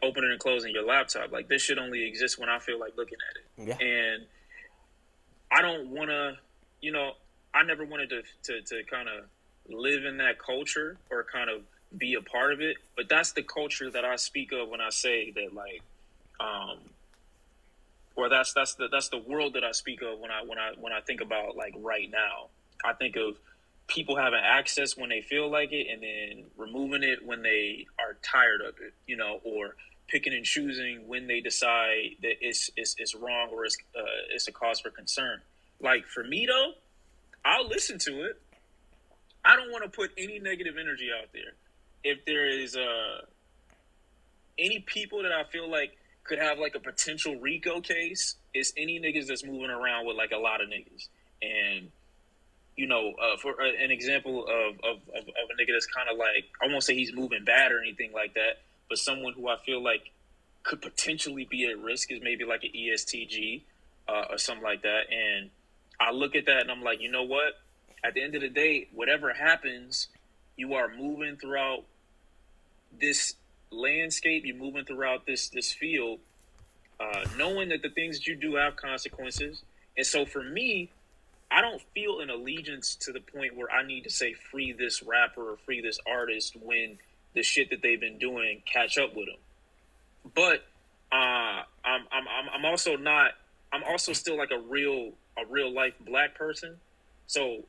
opening and closing your laptop. Like, this shit only exists when I feel like looking at it, Yeah. and I don't want to, I never wanted to kind of live in that culture or kind of be a part of it, but that's the culture that I speak of when I say that, like, or that's the world that I speak of when I think about, like, right now. I think of people having access when they feel like it, and then removing it when they are tired of it, or picking and choosing when they decide that it's wrong, or it's a cause for concern. Like, for me though, I'll listen to it. I don't want to put any negative energy out there. If there is any people that I feel like could have, like, a potential RICO case, it's any niggas that's moving around with, like, a lot of niggas. And for an example of a nigga that's kind of like, I won't say he's moving bad or anything like that, but someone who I feel like could potentially be at risk is maybe like an ESTG or something like that. And I look at that and I'm like, you know what? At the end of the day, whatever happens, you are moving throughout this landscape, you're moving throughout this field, knowing that the things that you do have consequences. And so for me, I don't feel an allegiance to the point where I need to say free this rapper or free this artist when the shit that they've been doing catch up with them. But I'm also not. I'm also still like a real life black person. So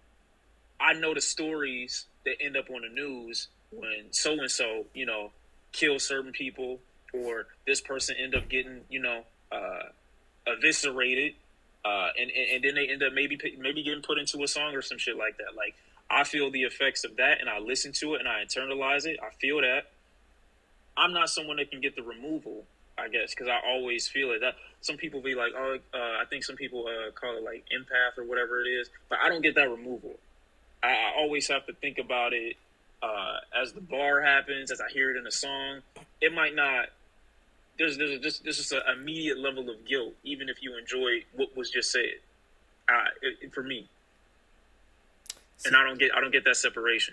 I know the stories that end up on the news when so and so kill certain people, or this person end up getting eviscerated. And then they end up maybe getting put into a song or some shit like that. Like, I feel the effects of that, and I listen to it, and I internalize it. I feel that. I'm not someone that can get the removal, I guess, because I always feel it. That some people be like, I think some people call it like empath or whatever it is, but I don't get that removal. I always have to think about it as the bar happens, as I hear it in a song. It might not. There's just an immediate level of guilt, even if you enjoy what was just said. For me, See, and I don't get that separation.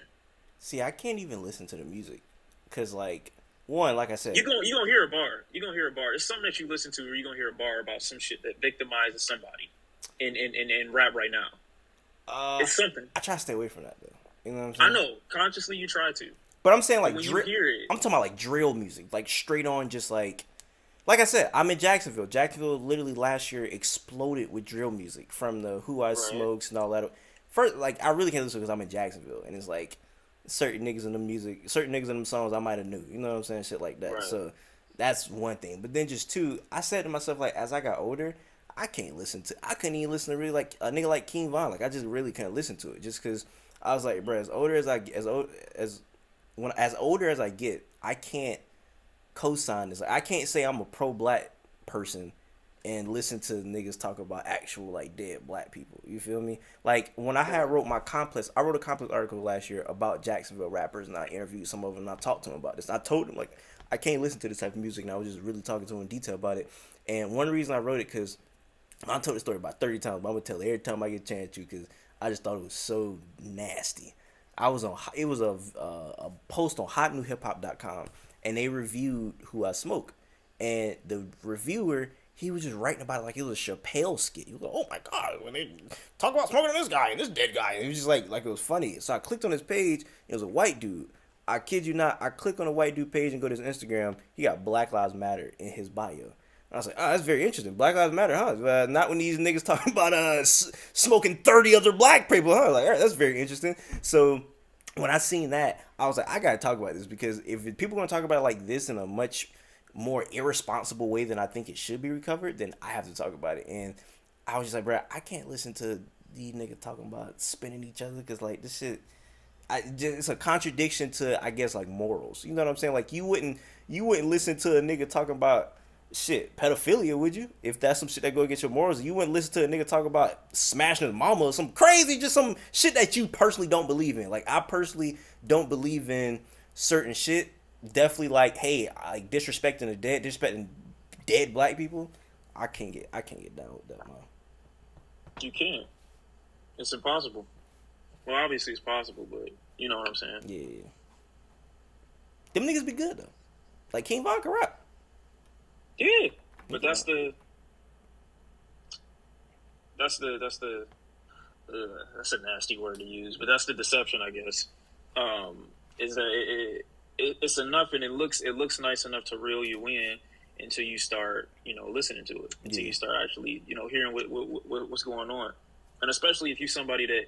See, I can't even listen to the music because, like, one, like I said, You gonna hear a bar. You gonna hear a bar. It's something that you listen to, or you gonna hear a bar about some shit that victimizes somebody in rap right now. It's something. I try to stay away from that though. You know what I'm saying? I know consciously you try to, But I'm saying, like, but when you hear it, I'm talking about like drill music, like straight on, just like I said, I'm in Jacksonville. Jacksonville literally last year exploded with drill music from the Who I Right. Smokes and all that. First, like, I really can't listen because I'm in Jacksonville, and it's like certain niggas in the music, certain niggas in them songs I might have knew. You know what I'm saying? Shit like that. Right. So that's one thing. But then just two, I said to myself, like, as I got older, I couldn't even listen to really like a nigga like King Von. Like, I just really couldn't listen to it just because I was like, bro, as older as I get, I can't co-sign this. Like, I can't say I'm a pro-black person and listen to niggas talk about actual, like, dead black people. You feel me? Like, when I wrote a Complex article last year about Jacksonville rappers, and I interviewed some of them, and I talked to them about this. I told them, like, I can't listen to this type of music, and I was just really talking to them in detail about it. And one reason I wrote it, because I told the story about 30 times, but I'm going to tell it every time I get a chance to, because I just thought it was so nasty. It was a post on hotnewhiphop.com, and they reviewed Who I Smoke, and the reviewer, he was just writing about it like it was a Chappelle skit. He was like, "Oh my god, when they talk about smoking this guy and this dead guy," and it was just like it was funny. So I clicked on his page. It was a white dude. I kid you not. I click on the white dude page and go to his Instagram. He got Black Lives Matter in his bio. I was like, oh, that's very interesting. Black Lives Matter, huh? Not when these niggas talking about smoking 30 other black people, huh? Like, all right, that's very interesting. So when I seen that, I was like, I gotta talk about this, because if people gonna talk about it like this in a much more irresponsible way than I think it should be recovered, then I have to talk about it. And I was just like, bro, I can't listen to these niggas talking about spinning each other, because, like, this shit, it's a contradiction to, I guess, like, morals. You know what I'm saying? Like, you wouldn't listen to a nigga talking about shit, pedophilia, would you? If that's some shit that go against your morals, you wouldn't listen to a nigga talk about smashing his mama or some crazy, just some shit that you personally don't believe in. Like, I personally don't believe in certain shit, definitely like, hey, like disrespecting dead black people. I can't get down with that, man. You can't. It's impossible. Well, obviously it's possible, but you know what I'm saying. Yeah, them niggas be good though. Like King Von can rap. Yeah, but that's the that's a nasty word to use, but that's the deception, I guess. Is that it's enough, and it looks nice enough to reel you in until you start, listening to it, until you start actually, hearing what's going on, and especially if you're somebody that,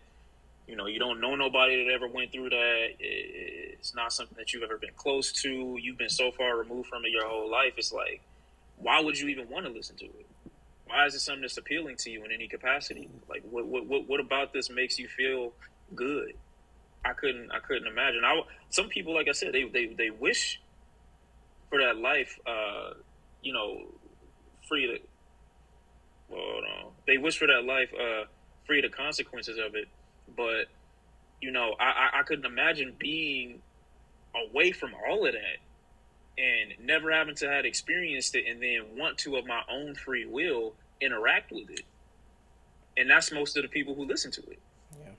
you don't know nobody that ever went through that. It's not something that you've ever been close to. You've been so far removed from it your whole life. It's like, why would you even want to listen to it? Why is it something that's appealing to you in any capacity? Like, what about this makes you feel good? I couldn't imagine. Some people, like I said, they wish for that life, free to. Well, hold on. They wish for that life, free of the consequences of it. But I couldn't imagine being away from all of that and never having to have experienced it, and then want to, of my own free will, interact with it. And that's most of the people who listen to it. Yeah.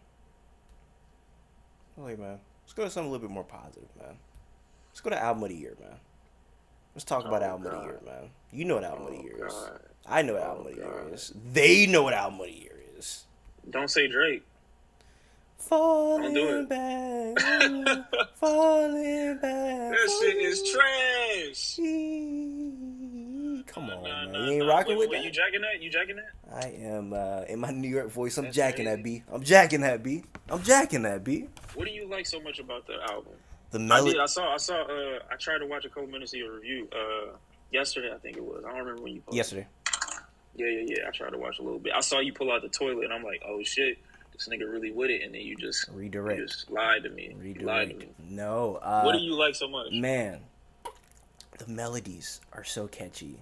Well, hey, man, let's go to something a little bit more positive, man. Let's go to album of the year, man. Let's talk about album of the year, man. You know what album of the year is. I know what album of the year is. They know what album of the year is. Don't say Drake. Falling back, falling back. That shit is trash. Come on, man. You ain't rocking with that? You jacking that? You jacking that? I am, in my New York voice, I'm jacking that B. I'm jacking that B. What do you like so much about the album? The melody. I tried to watch a couple minutes of your review, yesterday, I think it was. I don't remember when you posted. Yesterday. Yeah. I tried to watch a little bit. I saw you pull out the toilet, and I'm like, oh shit. This nigga really with it, and then you just redirect. You just lied to me. No. What do you like so much? Man, the melodies are so catchy.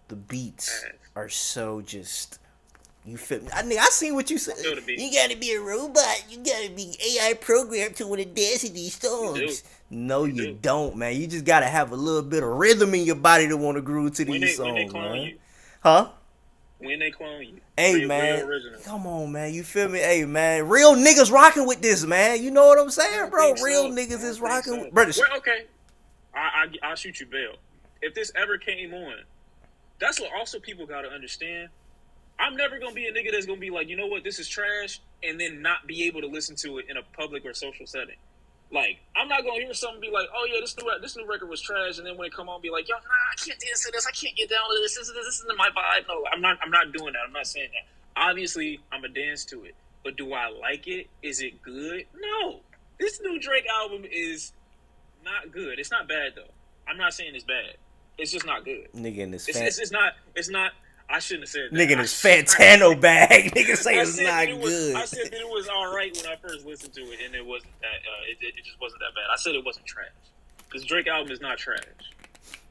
The beats are so just. You feel me? I seen what you said. You gotta be a robot. You gotta be AI programmed to want to dance to these songs. No, you don't, man. You just gotta have a little bit of rhythm in your body to want to groove to these songs, when they clone man. You. Huh? When they clone you. Hey, man. Come on, man. You feel me? Hey, man. Real niggas rocking with this, man. You know what I'm saying, bro? Real niggas is rocking with... Brother, well, okay. I'll shoot you bail. If this ever came on, that's what also people got to understand. I'm never going to be a nigga that's going to be like, you know what, this is trash, and then not be able to listen to it in a public or social setting. Like, I'm not going to hear something be like, oh, yeah, this new record was trash, and then when it come on, be like, yo, nah, I can't dance to this. I can't get down with this. This isn't my vibe. No, I'm not doing that. I'm not saying that. Obviously, I'm a dance to it. But do I like it? Is it good? No. This new Drake album is not good. It's not bad, though. I'm not saying it's bad. It's just not good. Nigga in this it's not. I shouldn't have said that. Nigga in his Fantano bag. Nigga say it's not good. I said that it was all right when I first listened to it, and it wasn't that. It just wasn't that bad. I said it wasn't trash. This Drake album is not trash.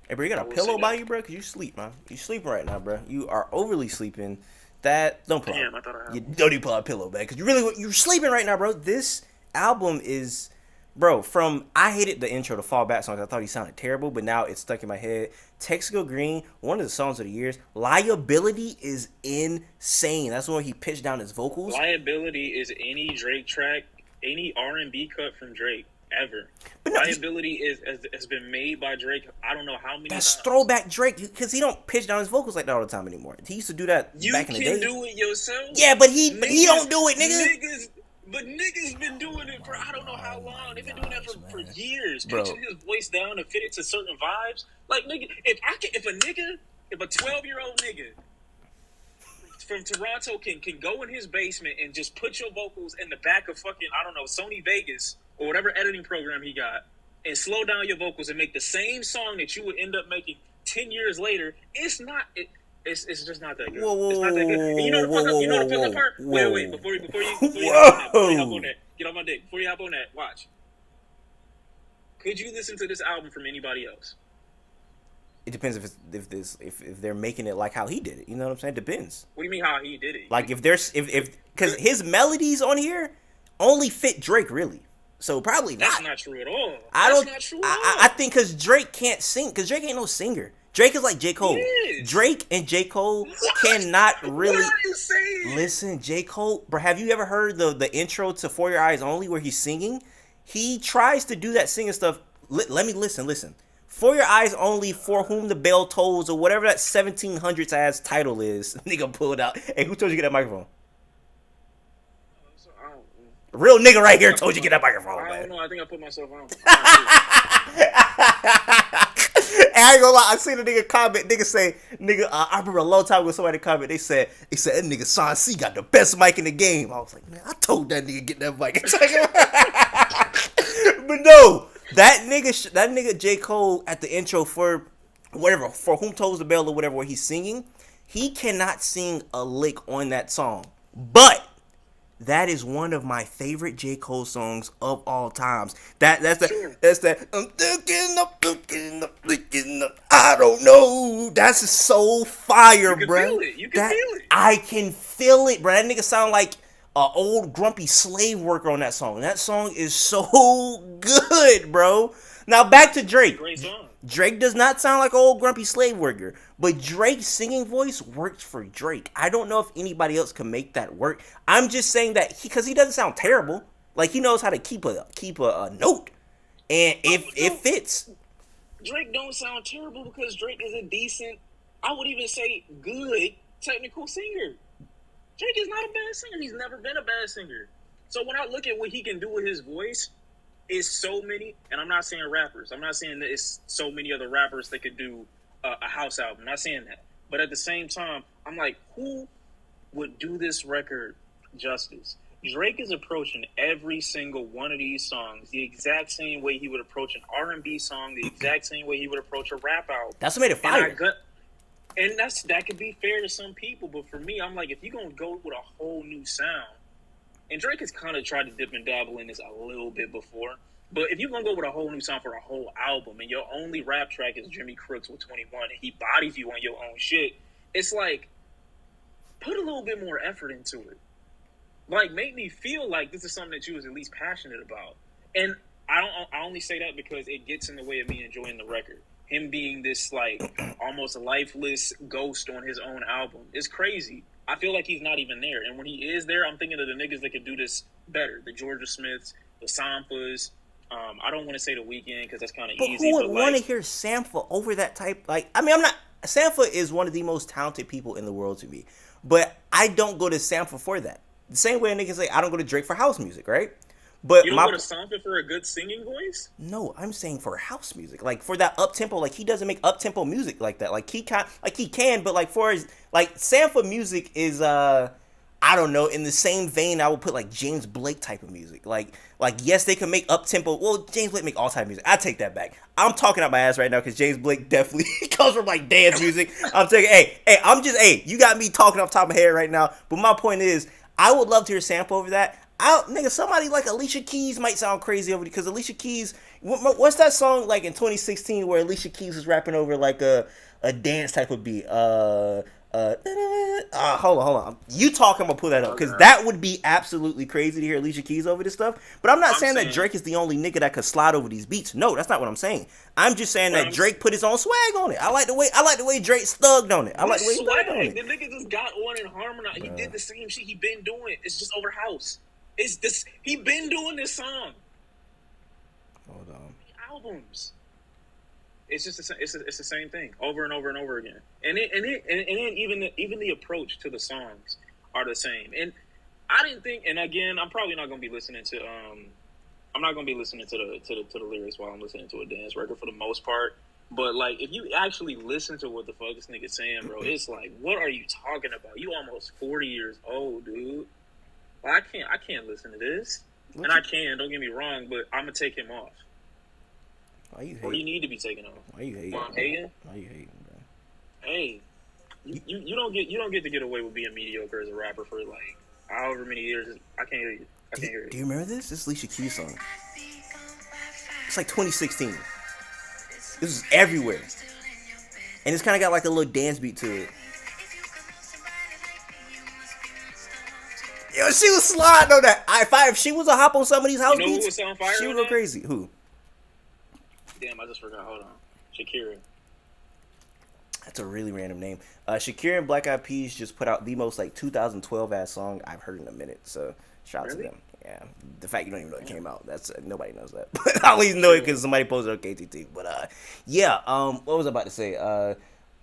Hey, bro, you got a pillow by you, bro? Because you sleep, man. You sleeping right now, bro. You are overly sleeping. Don't pull out. I thought I had you don't even pull out a pillow, man. Because you're sleeping right now, bro. This album is... Bro, I hated the intro to Fall Back songs. I thought he sounded terrible, but now it's stuck in my head. Texaco Green, one of the songs of the years. Liability is insane. That's when he pitched down his vocals. Liability is any Drake track, any R&B cut from Drake ever. But no, Liability has been made by Drake. I don't know how many That's times. Throwback Drake, because he don't pitch down his vocals like that all the time anymore. He used to do that back in the day. You can do it yourself. Yeah, but he don't do it, nigga. But niggas been doing it for I don't know how long. They've been doing that for years. Bro. Pitching his voice down and fit it to certain vibes. Like, nigga, if a 12-year-old nigga from Toronto can go in his basement and just put your vocals in the back of fucking, I don't know, Sony Vegas or whatever editing program he got and slow down your vocals and make the same song that you would end up making 10 years later, it's just not that good. It's not that good. And you know the fuck up part? Wait, before you hop on that. Get on my dick. Before you hop on that, watch. Could you listen to this album from anybody else? It depends if they're making it like how he did it. You know what I'm saying? Depends. What do you mean how he did it? Like if because his melodies on here only fit Drake really. So probably That's not. not true at all. I That's don't. not true at I all. think because Drake can't sing. Because Drake ain't no singer. Drake is like J. He Cole. is. Drake and J. Cole What? cannot What really. are you saying? Listen, J. Cole, bro, have you ever heard the intro to For Your Eyes Only where he's singing? He tries to do that singing stuff. Let me listen. For Your Eyes Only, For Whom the Bell Tolls, or whatever that 1700s ass title is. Nigga pulled out. Hey, who told you to get that microphone? I don't, Real nigga right here I told you to get that microphone, I don't man. know. I think I put myself on. And I ain't gonna lie, I seen a nigga comment, nigga say, I remember a long time ago somebody comment, they said that nigga Shawn Cee got the best mic in the game. I was like, man, I told that nigga get that mic. But no, that nigga J. Cole at the intro for whatever, For Whom Tolls the Bell or whatever, where he's singing, he cannot sing a lick on that song. But that is one of my favorite J. Cole songs of all times. That's that. I'm thinking up. I don't know. That's so fire, You can bro. feel it. You can feel it. I can feel it, bro. That nigga sound like an old grumpy slave worker on that song. That song is so good, bro. Now back to Drake. Great song. Drake does not sound like an old grumpy slave worker, but Drake's singing voice works for Drake. I don't know if anybody else can make that work. I'm just saying that because he doesn't sound terrible. Like he knows how to keep a note, and if it fits. Drake don't sound terrible because Drake is a decent, I would even say good technical singer. Drake is not a bad singer. He's never been a bad singer. So when I look at what he can do with his voice, it's so many, and I'm not saying rappers. I'm not saying that it's so many other rappers that could do a house album. I'm not saying that. But at the same time, I'm like, who would do this record justice? Drake is approaching every single one of these songs the exact same way he would approach an R&B song, the exact same way he would approach a rap album. That's what made it fire. And that could be fair to some people, but for me, I'm like, if you're going to go with a whole new sound, and Drake has kind of tried to dip and dabble in this a little bit before, but if you're going to go with a whole new sound for a whole album, and your only rap track is Jimmy Crooks with 21, and he bodies you on your own shit, it's like, put a little bit more effort into it. Like, make me feel like this is something that you was at least passionate about. And I only say that because it gets in the way of me enjoying the record. Him being this, like, almost lifeless ghost on his own album is crazy. I feel like he's not even there. And when he is there, I'm thinking of the niggas that could do this better. The Georgia Smiths, the Sampras. I don't want to say The Weeknd because that's kind of easy. But who would want to hear Sampha over that type? Like, I mean, I'm not. Sampha is one of the most talented people in the world to me. But I don't go to Sampha for that. The same way a nigga say I don't go to Drake for house music, right? But you don't go to Sampha for a good singing voice? No, I'm saying for house music, like for that up tempo. Like he doesn't make up tempo music like that. Like he can, but like for his like Sampha music is I don't know, in the same vein I would put like James Blake type of music. Like yes, they can make up tempo. Well, James Blake make all type of music. I take that back. I'm talking out my ass right now because James Blake definitely comes from like dance music. I'm taking you got me talking off the top of my head right now. But my point is, I would love to hear Sampha over that. Nigga, somebody like Alicia Keys might sound crazy over it because Alicia Keys, what's that song like in 2016 where Alicia Keys was rapping over like a dance type of beat? Hold on. You talk, I'm gonna pull that up because that would be absolutely crazy to hear Alicia Keys over this stuff. But I'm saying that Drake is the only nigga that could slide over these beats. No, that's not what I'm saying. I'm just saying that Drake put his own swag on it. I like the way Drake thugged on it. I like the way he thugged on it. The nigga just got on and harmonized. He did the same shit he been doing. It's just over house. It's this. He been doing this song. Hold on. Albums. It's just it's the same thing over and over and over again. And then even the approach to the songs are the same. And I didn't think. And again, I'm probably not gonna be listening to I'm not gonna be listening to the lyrics while I'm listening to a dance record for the most part. But like, if you actually listen to what the fuck this nigga's saying, bro, it's like, what are you talking about? You almost 40 years old, dude. Well, I can't listen to this. And I can, don't get me wrong, but I'm gonna take him off. Why you hating? Or you need to be taken off. Why you hating? Why I'm hating? Why you hating, bro? Hey, you don't get to get away with being mediocre as a rapper for like however many years. I can't hear you. I can't hear you. Do you remember this? This is Alicia Keys song. It's like 2016. This is everywhere. And it's kind of got like a little dance beat to it. Yo, she was sliding on that. If she was a hop on some of these house You know who beats, was on fire she would on go that? crazy. Who? Damn, I just forgot. Hold on. Shakira. That's a really random name. Shakira and Black Eyed Peas just put out the most like 2012 ass song I've heard in a minute. So shout out to Really? them. Yeah, the fact you don't even know it came out, that's nobody knows that. But I only know it because somebody posted on KTT. But yeah. What was I about to say?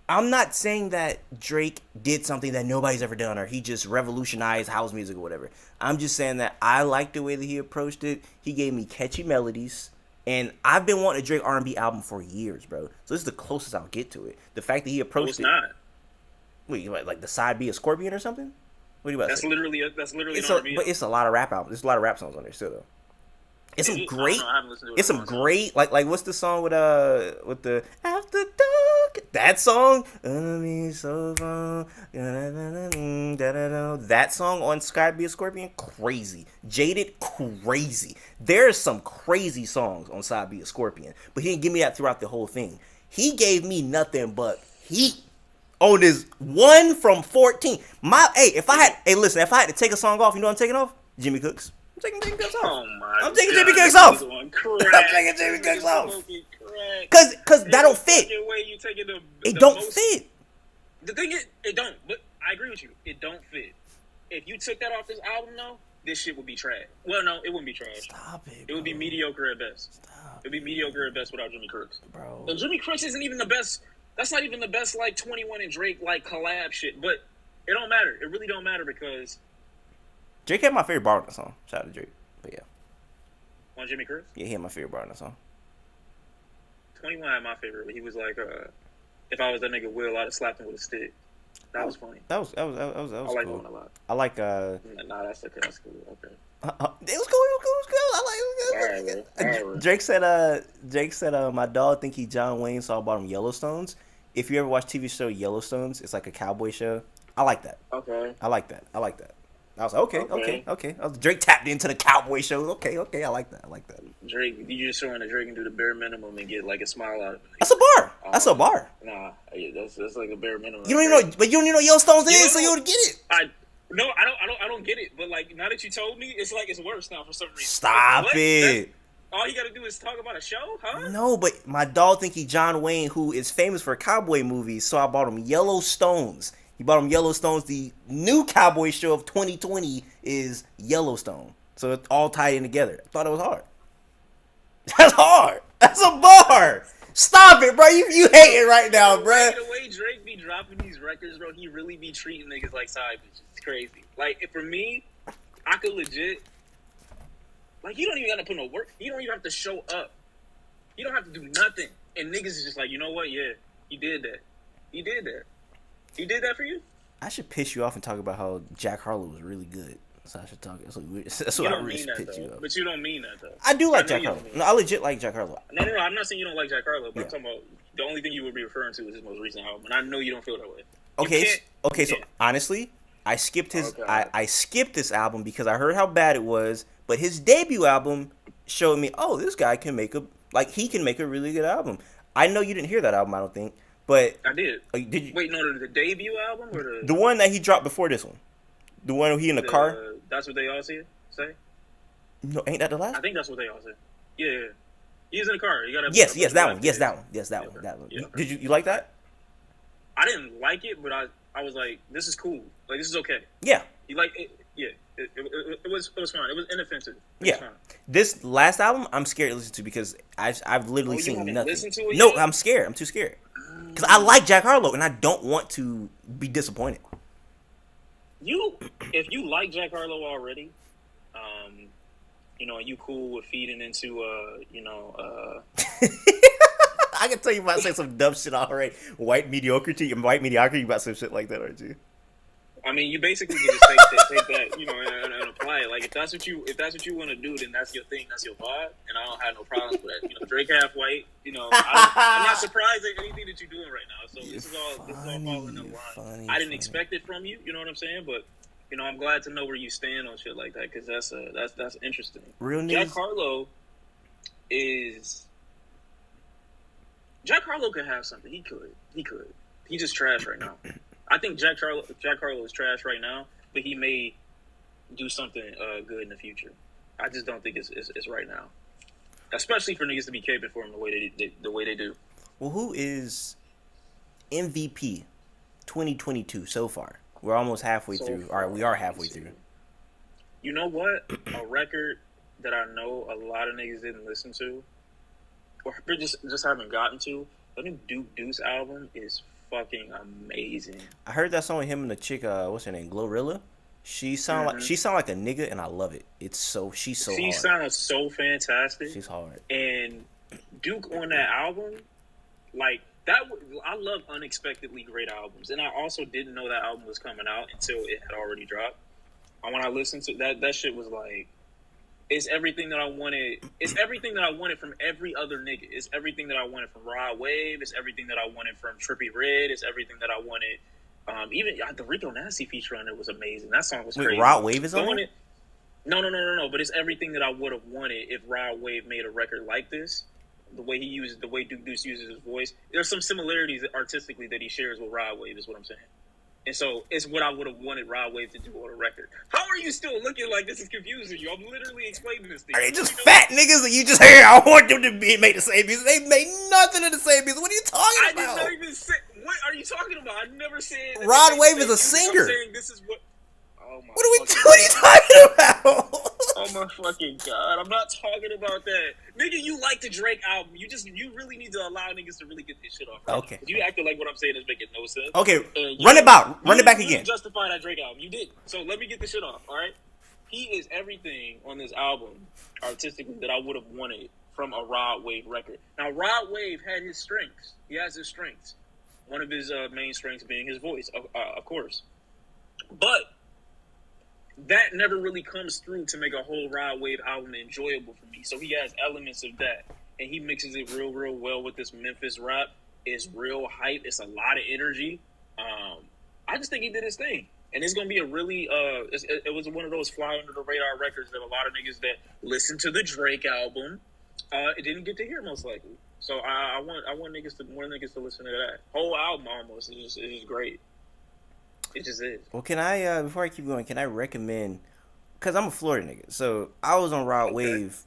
I'm not saying that Drake did something that nobody's ever done or he just revolutionized house music or whatever. I'm just saying that I like the way that he approached it. He gave me catchy melodies. And I've been wanting a Drake R&B album for years, bro. So this is the closest I'll get to it. The fact that he No, approached it's it. not. Wait, like the side B of Scorpion or something? What are you about to That's say? literally It's an R&B. but it's a lot of rap albums. There's a lot of rap songs on there still though. It's some I great. don't know, I haven't listened to it It's in a some long time. great like what's the song with the After Dark, that song. That song on Sky Be a Scorpion, crazy. Jaded, crazy. There's some crazy songs on Side Be a Scorpion, but he didn't give me that throughout the whole thing. He gave me nothing but heat on this 1 from 14. If I had to take a song off, you know what I'm taking off? Jimmy Cooks. I'm taking Jimmy Cooks off. Oh my I'm taking God, Jimmy Cooks this off. is on I'm crack. taking Jimmy This Cooks is off. smoking crack. Cause that don't fit. Fucking way you taking It the don't most- fit. The thing is, it don't. But I agree with you. It don't fit. If you took that off this album, though, this shit would be trash. Well, no, it wouldn't be trash. Stop it. It would be bro. mediocre at best. Stop, It would be mediocre at best without Jimmy Crooks. bro. And Jimmy Crooks isn't even the best. That's not even the best, like, 21 and Drake, like, collab shit. But it don't matter. It really don't matter because Drake had my favorite bar on the song. Shout out to Drake. But yeah, on Jimmy Crooks, he had my favorite bar on the song. 21 had my favorite. He was like, if I was that nigga Will, I'd have slapped him with a stick. That was funny. That was I like that cool. one a lot. I like Nah, that's okay. That's cool. Okay. it was cool. I like it. All right, bro. Drake said my dog think he John Wayne, so I bought him Yellowstones. If you ever watch TV show Yellowstones, it's like a cowboy show. I like that. Okay. I like that. I was like, okay. Drake tapped into the cowboy show. Okay. I like that. Drake, you just showing that Drake can do the bare minimum and get like a smile out of it. That's a bar. Nah, that's like a bare minimum. You don't even know, but you don't even know Yellowstone's is, so you don't get it. I don't get it. But like now that you told me, it's like it's worse now for some reason. Stop Like, it. All you gotta do is talk about a show, huh? No, but my dog think he John Wayne, who is famous for cowboy movies, so I bought him Yellowstones. He bought him Yellowstones. The new cowboy show of 2020 is Yellowstone. So it's all tied in together. I thought it was hard. That's hard. That's a bar. Stop it, bro. You hating right now, bro. The way Drake be dropping these records, bro, he really be treating niggas like side bitches. It's crazy. Like, for me, I could legit... Like, you don't even gotta put no work. You don't even have to show up. You don't have to do nothing. And niggas is just like, you know what? Yeah, he did that. He did that. He did that for you? I should piss you off and talk about how Jack Harlow was really good. So I should talk. That's You what I don't really mean should that, pitch you though. up. But you don't mean that, though. I do like I know Jack you Harlow. don't mean No, I legit like Jack Harlow. No, I'm not saying you don't like Jack Harlow, but I'm talking about the only thing you would be referring to is his most recent album. And I know you don't feel that way. So honestly, I skipped his. Okay. I skipped this album because I heard how bad it was. But his debut album showed me, oh, this guy can make he can make a really good album. I know you didn't hear that album, I don't think, but I did. Did you? Wait, no, the debut album or The one that he dropped before this one, the one where he in the car. That's what they all say. No, ain't that the last? I think that's what they all say. Yeah. He's in the car. You gotta. Yes, that one. Yes, that one. That one. Yeah. Did you like that? I didn't like it, but I was like, this is cool. Like, this is okay. Yeah. You like it? Yeah. It was fine. It was inoffensive. It Yeah. was fine. This last album, I'm scared to listen to because I've literally you seen haven't nothing. listened to it No, yet? I'm scared. I'm too scared because I like Jack Harlow and I don't want to be disappointed. If you like Jack Harlow already, you cool with feeding into, I can tell you about to say some dumb shit already. White mediocrity, about some shit like that, aren't you? I mean, you basically can just take that, and apply it. Like, if that's what you want to do, then that's your thing, that's your vibe, and I don't have no problems with that. Drake half white, I'm not surprised at anything that you're doing right now. So this is all falling in line. I didn't expect it from you, you know what I'm saying? But I'm glad to know where you stand on shit like that because that's interesting. Real Jack niggas. Jack Harlow could have something. He could. He just trash right now. I think Jack Harlow is trash right now, but he made do something good in the future. I just don't think it's right now, especially for niggas to be caping for him the way they do. Well, who is MVP 2022 so far? We're almost halfway through. All right, we are halfway through. You know what? A record that I know a lot of niggas didn't listen to, or just haven't gotten to. The new Duke Deuce album is fucking amazing. I heard that song with him and the chick. What's her name? Glorilla. She sound like a nigga, and I love it. She's so She hard. sounds so fantastic. She's hard. And Duke on that album, like that. I love unexpectedly great albums, and I also didn't know that album was coming out until it had already dropped. And when I listened to that shit was like, it's everything that I wanted. It's everything that I wanted from every other nigga. It's everything that I wanted from Rod Wave. It's everything that I wanted from Trippie Redd. It's everything that I wanted. Even the Rico Nasty feature on it was amazing. That song was crazy. Rod Wave is on it? No. But it's everything that I would have wanted if Rod Wave made a record like this. The way Duke Deuce uses his voice. There's some similarities artistically that he shares with Rod Wave, is what I'm saying. And so it's what I would have wanted Rod Wave to do on a record. How are you still looking like this is confusing you? I'm literally explaining this thing. Are they just fat niggas that you just hear? I want them to make the same music. They made nothing of the same music. What are you talking about? I did not even say. What are you talking about? I never said. Rod Wave is a singer. I'm saying this is what. Oh my. What are you talking about? Oh my fucking god! I'm not talking about that, nigga. You like the Drake album? You really need to allow niggas to really get this shit off. Right? Okay. You acting like what I'm saying is making no sense. Okay, run it back again. Justify that Drake album. You did. So let me get this shit off. All right. He is everything on this album artistically that I would have wanted from a Rod Wave record. Now Rod Wave had his strengths. He has his strengths. One of his main strengths being his voice, of course. But that never really comes through to make a whole Rod Wave album enjoyable for me. So he has elements of that. And he mixes it real, real well with this Memphis rap. It's real hype. It's a lot of energy. I just think he did his thing. And it's going to be a really, it was one of those fly under the radar records that a lot of niggas that listen to the Drake album, it didn't get to hear most likely. So I want more niggas to listen to that. Whole album almost is just great. It just is. Well, can I, before I keep going, can I recommend, because I'm a Florida nigga, so I was on Rod Wave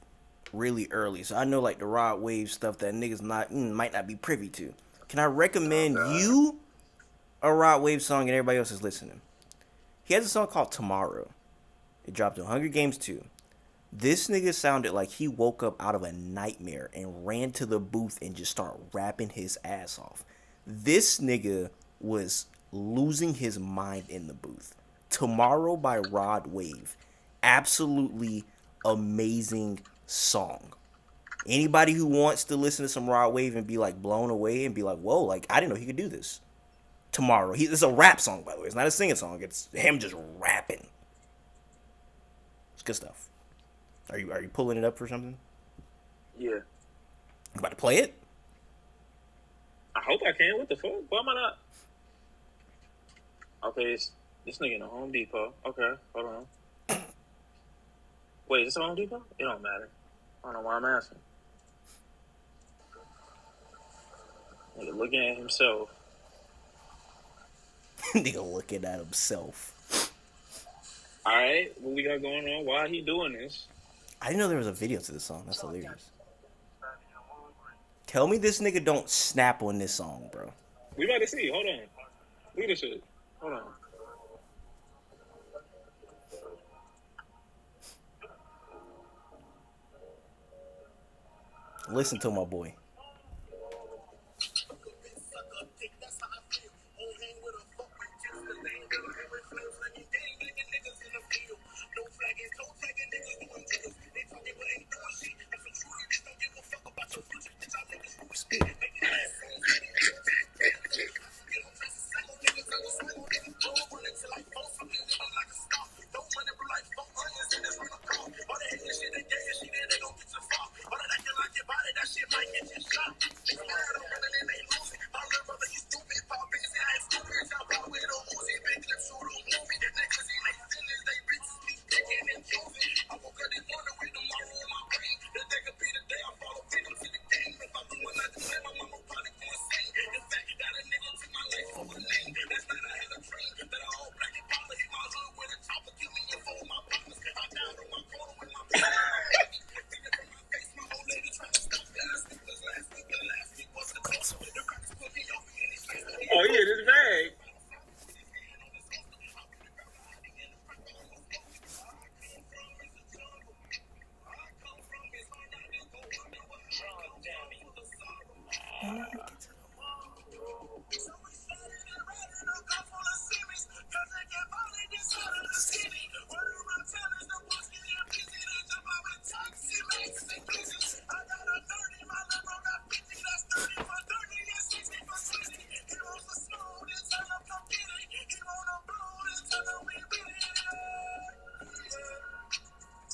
really early, so I know like the Rod Wave stuff that niggas might not be privy to. Can I recommend you a Rod Wave song and everybody else is listening? He has a song called Tomorrow. It dropped on Hunger Games 2. This nigga sounded like he woke up out of a nightmare and ran to the booth and just started rapping his ass off. This nigga was losing his mind in the booth. Tomorrow by Rod Wave. Absolutely amazing song. Anybody who wants to listen to some Rod Wave and be like blown away and be like, whoa, like I didn't know he could do this. Tomorrow. It's a rap song, by the way. It's not a singing song. It's him just rapping. It's good stuff. Are you pulling it up for something? Yeah. You about to play it? I hope I can. What the fuck? Why am I not? Okay, this nigga in the Home Depot. Okay, hold on. Wait, is this Home Depot? It don't matter. I don't know why I'm asking. Nigga looking at himself. Nigga looking at himself. Alright, what we got going on? Why he doing this? I didn't know there was a video to this song. That's hilarious. Tell me this nigga don't snap on this song, bro. We about to see. Hold on. Look at this shit. Hold on. Listen to my boy.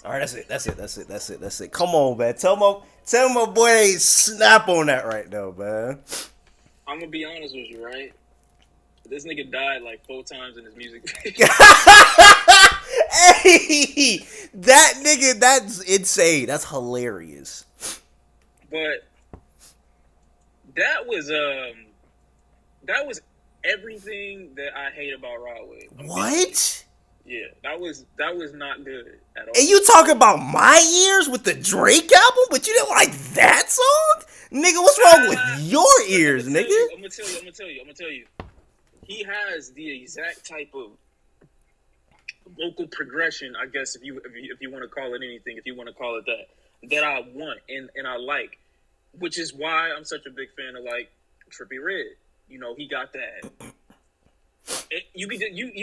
All right, that's it. Come on, man. Tell my boy they ain't snap on that right now, man. I'm gonna be honest with you, right? This nigga died like 4 times in his music video. Hey, that nigga, that's insane. That's hilarious. But that was everything that I hate about Rod Wave. What? Yeah, that was not good at all. And you talking about My Ears with the Drake album, but you didn't like that song? Nigga, what's wrong with your ears, nigga? I'm gonna tell you. He has the exact type of vocal progression, I guess, if you want to call it anything, if you want to call it that I want and I like, which is why I'm such a big fan of like Trippie Redd. You know, he got that. You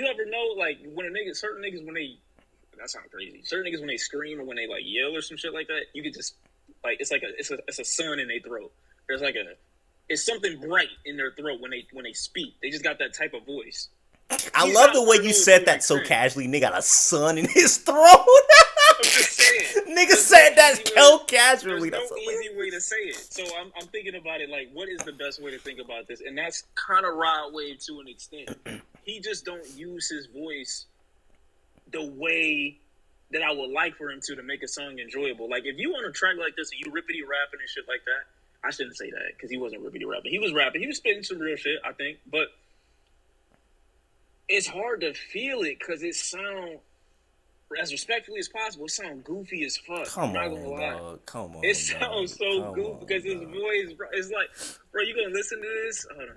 ever know like when certain niggas when they, that sounds crazy. Certain niggas when they scream or when they like yell or some shit like that, you could just like it's a sun in their throat. There's like it's something bright in their throat when they speak. They just got that type of voice. I love the way you said that so casually. Nigga got a sun in his throat. I'm just saying. Nigga said that so casually. There's no easy way to say it. So I'm thinking about it like, what is the best way to think about this? And that's kind of Rod Wave to an extent. He just don't use his voice the way that I would like for him to make a song enjoyable. Like, if you on a track like this and you rippity rapping and shit like that, I shouldn't say that because he wasn't rippity rapping. He was rapping. He was spitting some real shit, I think. But it's hard to feel it because it sounds, as respectfully as possible, it sounds goofy as fuck. Come I'm not on, gonna lie. dog. Come on. It sounds so Come goofy on, because his dog. voice, bro, it's like, bro, you gonna listen to this? Hold on.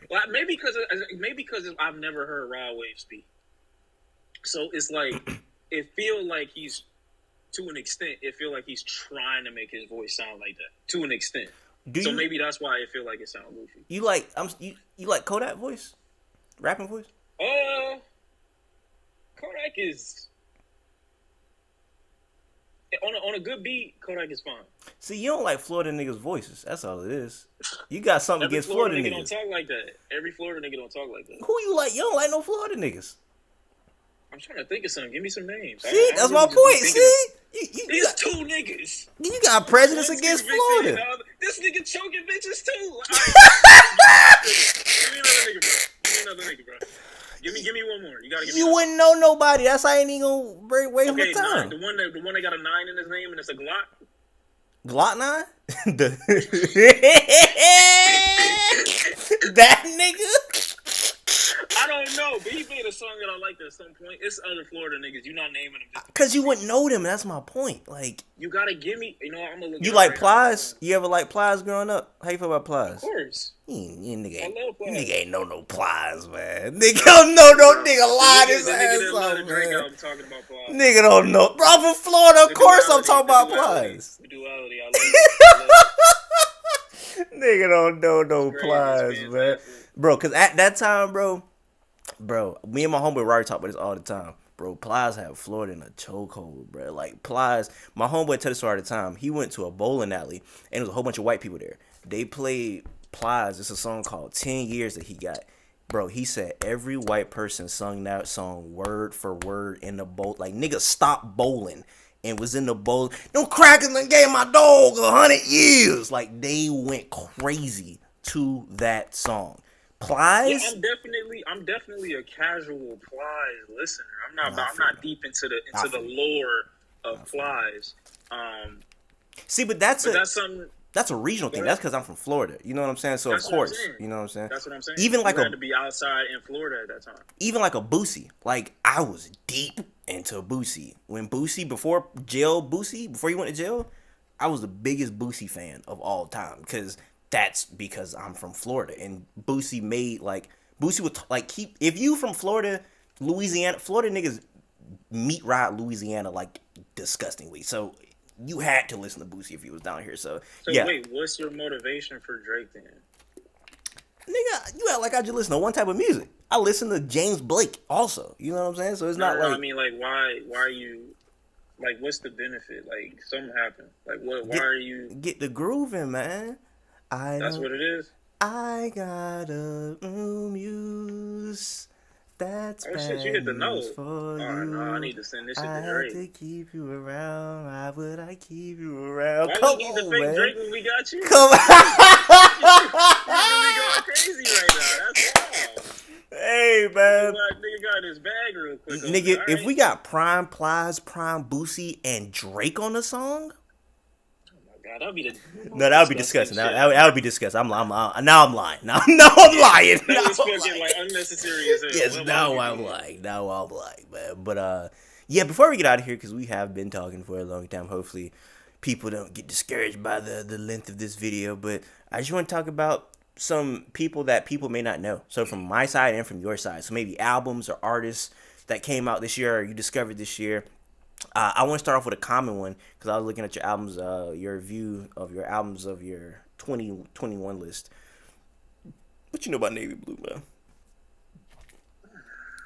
Well, maybe because I've never heard Rod Wave speak, so it's like it feel like he's, to an extent, it feel like he's trying to make his voice sound like that to an extent. So maybe that's why it feel like it sounds goofy. You like you like Kodak voice, rapping voice? Kodak is on a good beat. Kodak is fine. See, you don't like Florida niggas' voices. That's all it is. You got something against Florida nigga niggas. don't talk like that. Every Florida nigga don't talk like that. Who you like? You don't like no Florida niggas. I'm trying to think of some. Give me some names. See, that's my point. See, These 2 niggas. You got prejudice against Florida. This nigga choking bitches too. Right. Give me another nigga, bro. Give me one more. You gotta give me. You wouldn't know nobody. That's how I ain't even gonna break away from the time. The one that got a 9 in his name and it's a Glock. Glock 9? That nigga? I don't know, but he made a song that I liked at some point. It's other Florida niggas. You're not naming them. Because you wouldn't know them. That's my point. Like, you gotta give me. You know, I'm gonna look. You like Plies? You ever like Plies growing up? How you feel about Plies? Of course. Nigga ain't know no Plies, man. Nigga don't know no nigga lied his ass off, man. I'm talking about Plies. Nigga don't know. Bro, I'm from Florida. Of course I'm talking about Plies. The duality. I love it. Nigga don't know no Plies, man. Bro, because at that time, bro, me and my homeboy already talk about this all the time. Bro, Plies had Florida in a chokehold, bro. Like, Plies, my homeboy tell us all the time. He went to a bowling alley, and there was a whole bunch of white people there. They played Plies. It's a song called 10 Years that he got. Bro, he said every white person sung that song word for word in the bowl. Like, nigga stopped bowling and was in the bowl. Them crackers done gave my dog 100 years. Like, they went crazy to that song. Plies? Yeah, I'm definitely a casual Plies listener. I'm not deep into the lore of Plies. See, but that's something. That's a regional thing. That's because I'm from Florida. You know what I'm saying? So, of course. You know what I'm saying? That's what I'm saying. Even like you had to be outside in Florida at that time. Even like a Boosie. Like, I was deep into Boosie. When Boosie, before he went to jail, I was the biggest Boosie fan of all time. Because I'm from Florida. And Boosie made, like, Boosie would, like, if you from Florida, Louisiana, Florida niggas meat ride Louisiana, like, disgustingly. So, you had to listen to Boosie if he was down here. So yeah. Wait, what's your motivation for Drake then? Nigga, you act like I just listen to one type of music. I listen to James Blake also. You know what I'm saying? So it's not like... I mean, like, why are you... Like, what's the benefit? Like, something happened. Like, why are you... Get the groove in, man. That's what it is? I got a muse. That's Oh shit, you bad hit the news note. for Oh no, I you. need to send this shit I to had Drake. to keep you around. Why would I keep you around? Why we Come need the on, fake man. Drake when we got you? Come That's crazy. You really going on. crazy right now. That's wild. Hey, man. Nigga got his bag real quick over there. Nigga, All if right. we got Prime Plies, Prime Boosie, and Drake on the song, Oh my god, that'd be the no, most that would be disgusting disgusting. That, shit that, would, that ever. would be disgusting. Now I'm lying. Now I'm Yeah, lying. that Now was I'm fucking like lying. unnecessary as hell. Yes, Why would now you do I'm that? lying. Now I'm lying, man. But yeah. Before we get out of here, because we have been talking for a long time. Hopefully, people don't get discouraged by the length of this video. But I just want to talk about some people that people may not know. So from my side and from your side. So maybe albums or artists that came out this year or you discovered this year. I want to start off with a common one because I was looking at your albums, your review of your albums of your 2021 list. What you know about Navy Blue, man?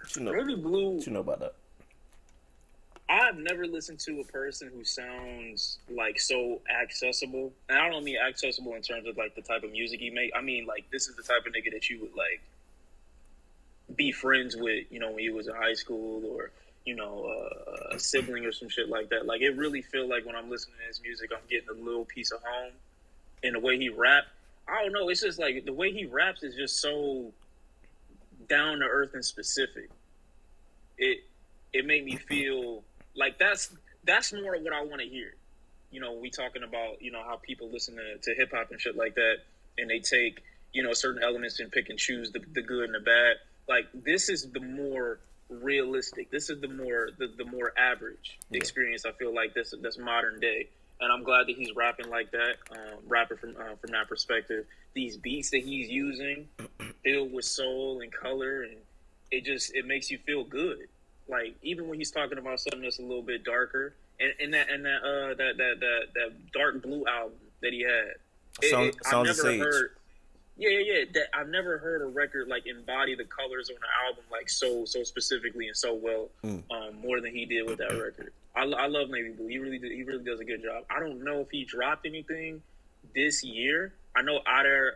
What you know? Navy Blue. What you know about that? I've never listened to a person who sounds like so accessible, and I don't mean accessible in terms of like the type of music he make. I mean like this is the type of nigga that you would like be friends with, you know, when you was in high school or you know a sibling or some shit like that. Like it really feel like when I'm listening to his music, I'm getting a little piece of home. And the way he rap, I don't know. It's just like the way he raps is just so down to earth and specific. It made me feel like that's more of what I want to hear. You know, we talking about, you know, how people listen to hip hop and shit like that, and they take, you know, certain elements and pick and choose the good and the bad. Like this is the more realistic. This is the more average experience. I feel like that's modern day, and I'm glad that he's rapping like that. Rapping from that perspective. These beats that he's using, filled with soul and color, and it makes you feel good. Like even when he's talking about something that's a little bit darker, and that dark blue album that he had, I've Songs of never Sage. heard. Yeah. That I've never heard a record like embody the colors on an album like so specifically and so well, more than he did with that record. I love Navy Blue. He really does a good job. I don't know if he dropped anything this year. I know Ada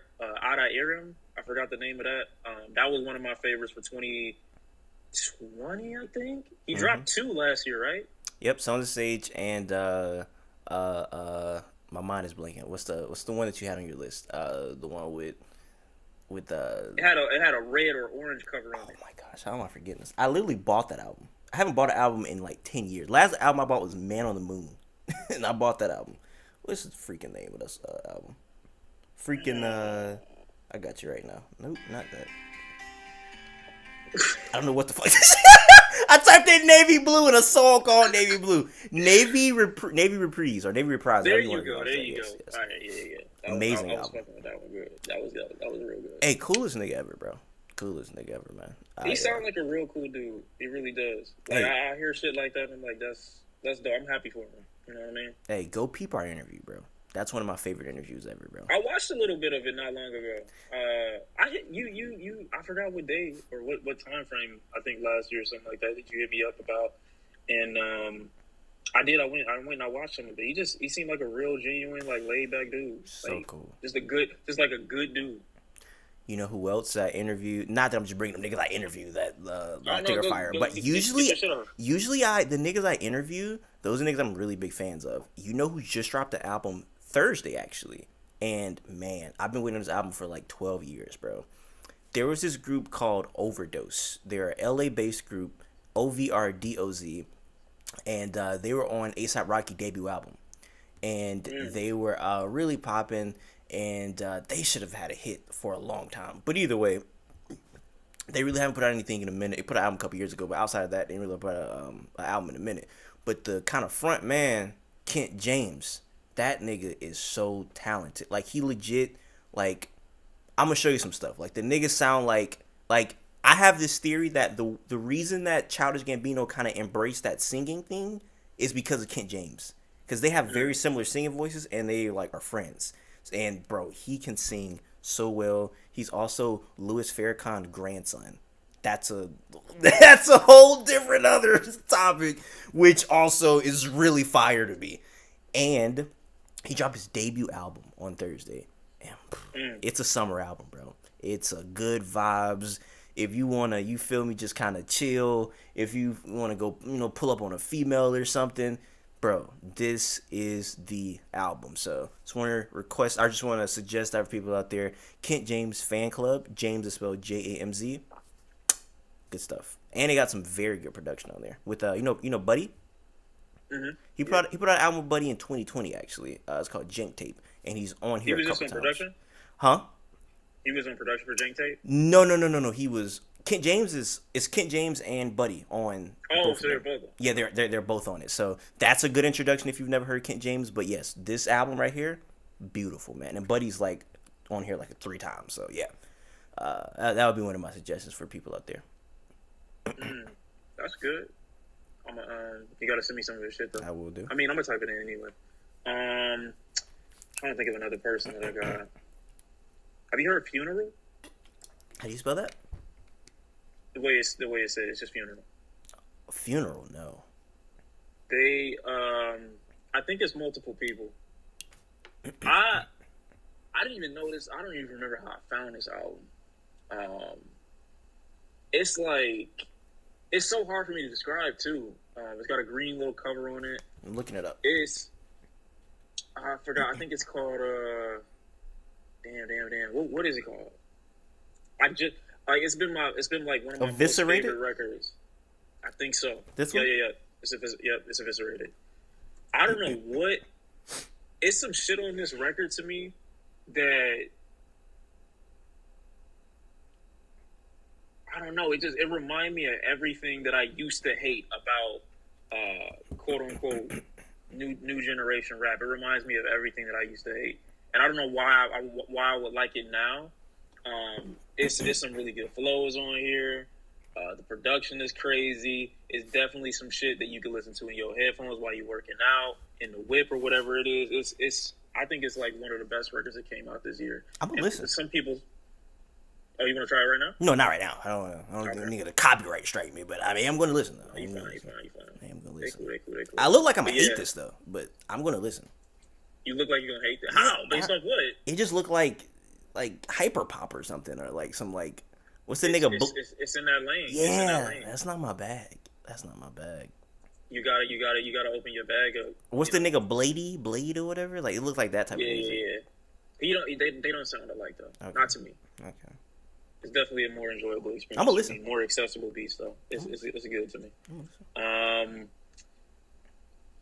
Iram. I forgot the name of that. That was one of my favorites for 2020. I think he dropped 2 last year, right? Yep, Songs of Sage and my mind is blanking. What's the one that you had on your list? The one with It had a red or orange cover on oh it. my gosh, how am I forgetting this? I literally bought that album. I haven't bought an album in like 10 years. Last album I bought was Man on the Moon. And I bought that album. What's the freaking name of this album? I got you right now. Nope, not that. I don't know what the fuck this I typed in Navy Blue and a song called Navy Blue. Navy Reprise or Navy Reprise. There however you wanna go. pronounce There that. you go. Yes, yes. All right, yeah. Amazing I was album. fucking with that one good. That was real good. Hey, coolest nigga ever, bro. Coolest nigga ever, man. He sounds like a real cool dude. He really does. Like Hey. I hear shit like that, and I'm like, that's dope. I'm happy for him. You know what I mean? Hey, go peep our interview, bro. That's one of my favorite interviews ever, bro. I watched a little bit of it not long ago. I hit you. I forgot what day or what time frame. I think last year or something like that you hit me up about, and I did. I went and I watched him. But he seemed like a real genuine, like laid back dude. So like, cool. Just like a good dude. You know who else I interviewed? Not that I'm just bringing them niggas I interview that I think are fire, but get usually your shit off. the niggas I interview, those are niggas I'm really big fans of. You know who just dropped the album Thursday actually, and man, I've been waiting on this album for like 12 years, bro. There was this group called Overdose. They're a LA based group, OVRDOZ, and they were on ASAP Rocky debut album, and they were really popping. And they should have had a hit for a long time. But either way, they really haven't put out anything in a minute. They put an album a couple years ago, but outside of that, they didn't really put out an album in a minute. But the kind of front man, Kent James, that nigga is so talented. Like, he legit, like, I'm going to show you some stuff. Like, the niggas sound like I have this theory that the reason that Childish Gambino kind of embraced that singing thing is because of Kent James. Because they have very similar singing voices, and they, like, are friends. And bro, he can sing so well. He's also Louis Farrakhan's grandson. That's a whole different other topic, which also is really fire to me. And he dropped his debut album on Thursday, It's a summer album, bro. It's a good vibes. If you wanna, you feel me, just kind of chill. If you wanna go, pull up on a female or something, bro, this is the album. So, just want to request. I just want to suggest that for people out there, Kent James Fan Club. James is spelled Jamz. Good stuff, and they got some very good production on there with Buddy. He put out an album with Buddy in 2020 actually. It's called Jank Tape, and he's on here. He was a just couple on times. production. Huh? He was on production for Jank Tape. No. He was Kent James is Kent James and Buddy on. Oh, so they're both. Yeah, they're both on it. So that's a good introduction if you've never heard Kent James. But yes, this album right here, beautiful, man. And Buddy's like on here like 3 times. So yeah, that would be one of my suggestions for people out there. That's good. You gotta send me some of this shit though. I will do. I mean, I'm gonna type it in anyway. Trying to think of another person that I got. Have you heard Funeral? How do you spell that? The way it said, it's just Funeral. Funeral, no. They, I think it's multiple people. I didn't even know this. I don't even remember how I found this album. It's like, it's so hard for me to describe too. It's got a green little cover on it. I'm looking it up. I forgot. I think it's called, damn. What is it called? It's been like one of my most favorite records. I think so. This one? Yeah. It's Eviscerated. I don't know what. It's some shit on this record to me that I don't know. It reminded me of everything that I used to hate about quote unquote new generation rap. It reminds me of everything that I used to hate, and I don't know why I would like it now. It's some really good flows on here. The production is crazy. It's definitely some shit that you can listen to in your headphones while you're working out, in the whip or whatever it is. I think it's like one of the best records that came out this year. I'm gonna listen. Some people. Oh, you want to try it right now? No, not right now. I don't need to copyright strike me, but I mean, I'm gonna listen though. You fine. I'm gonna listen. They cool. I look like I'm gonna hate this though, but I'm gonna listen. You look like you're gonna hate that. How? Based on what? It just looked like hyper pop or something, or like some like what's the nigga? It's in that lane. Yeah, that's not my bag. You gotta open your bag up. What's the nigga Blade or whatever? Like it looks like that type of music. Yeah. They don't sound alike though. Okay. Not to me. Okay. It's definitely a more enjoyable experience. I'm gonna listen. More accessible beats though. It's good to me.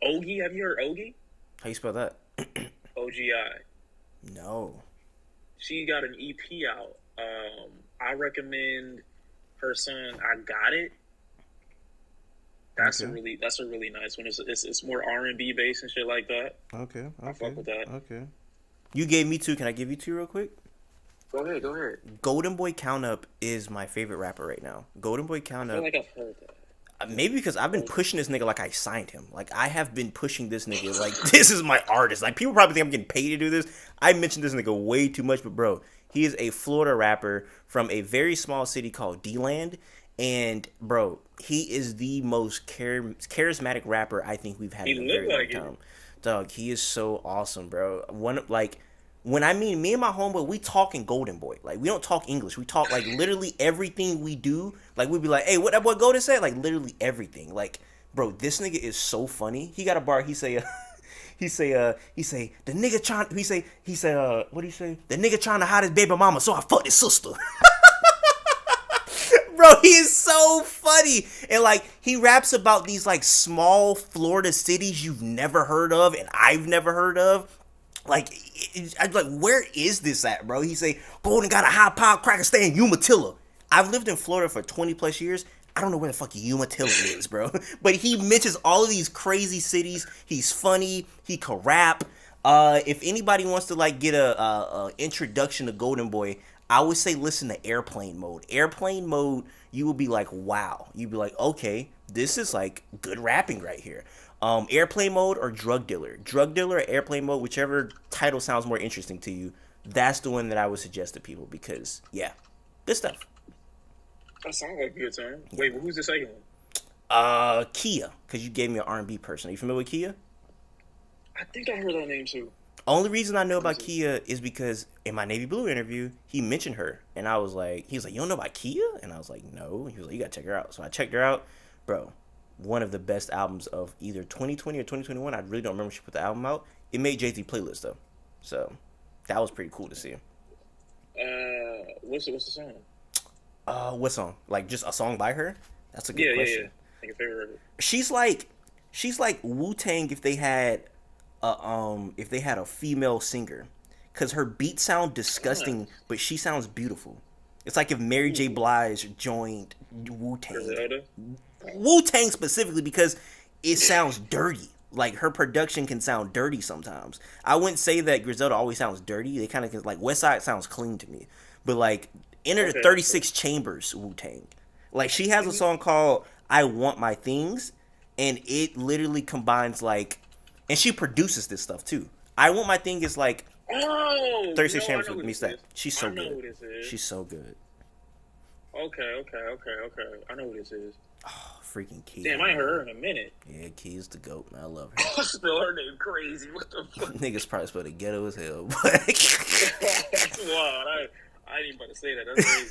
Ogie, have you heard Ogie? How you spell that? OGI. No. She got an EP out. I recommend her song "I Got It." That's a really nice one. It's more R&B based and shit like that. Okay. I fuck with that. Okay. You gave me 2. Can I give you 2 real quick? Go ahead. Golden Boy Count Up is my favorite rapper right now. Golden Boy Count Up. I feel like I've heard that. Maybe because I've been pushing this nigga like I signed him. Like I have been pushing this nigga like this is my artist. Like people probably think I'm getting paid to do this. I mentioned this nigga way too much, but bro, he is a Florida rapper from a very small city called D-Land. And bro, he is the most charismatic rapper I think we've had in a very long time. Dog, he is so awesome, bro. When I mean me and my homeboy, we talk in Golden Boy. Like we don't talk English. We talk like literally everything we do. Like we'd be like, "Hey, what that boy Golden said?" Like literally everything. Like, bro, this nigga is so funny. He got a bar. He say, the nigga trying. What do you say? The nigga trying to hide his baby mama, so I fucked his sister. Bro, he is so funny. And like he raps about these like small Florida cities you've never heard of and I've never heard of. Like, I'm like, where is this at, bro? He say, Golden got a high power cracker stay in Umatilla. I've lived in Florida for 20 plus years. I don't know where the fuck Umatilla is, bro. But he mentions all of these crazy cities. He's funny. He can rap. If anybody wants to like get a introduction to Golden Boy, I would say listen to Airplane Mode. Airplane Mode, you will be like, wow. You'd be like, okay, this is like good rapping right here. Airplane Mode or Drug Dealer. Drug Dealer or Airplane Mode, whichever title sounds more interesting to you, that's the one that I would suggest to people because, yeah, good stuff. That sounds like a good time. Wait, who's the second one? Kia, because you gave me an R&B person. Are you familiar with Kia? I think I heard that name too. Only reason I know What about is it? Kia is because in my Navy Blue interview, he mentioned her, and I was like, he was like, you don't know about Kia? And I was like, no. He was like, you gotta check her out. So I checked her out, bro. One of the best albums of either 2020 or 2021. I really don't remember when she put the album out. It made Jay-Z playlist though, so that was pretty cool to see. What's the song? What song? Like just a song by her? That's a good Yeah. question. Like your favorite record. She's like, she's like Wu Tang if they had a female singer, cause her beats sound disgusting, Nice. but she sounds beautiful. It's like if Mary J. Ooh, Blige joined Wu Tang. Griselda. Wu Tang specifically because it sounds dirty. Like her production can sound dirty sometimes. I wouldn't say that Griselda always sounds dirty. They kind of like West Side sounds clean to me, but like Enter the Okay. 36 Chambers Wu Tang. Like she has a Mhm. song called "I Want My Things," and it literally combines like, and she produces this stuff too. "I Want My Thing" is like Oh 36 no, I Chambers know with who me this that. is. She's I so know good. who this is. She's so good. Okay. I know who this is. Oh, freaking Key. Damn, I ain't heard her in a minute. Yeah, Key is the goat, man. I love her. I spell her name crazy. What the fuck? Niggas probably spelled it ghetto as hell, but That's wild. I ain't even about to say that. That's crazy.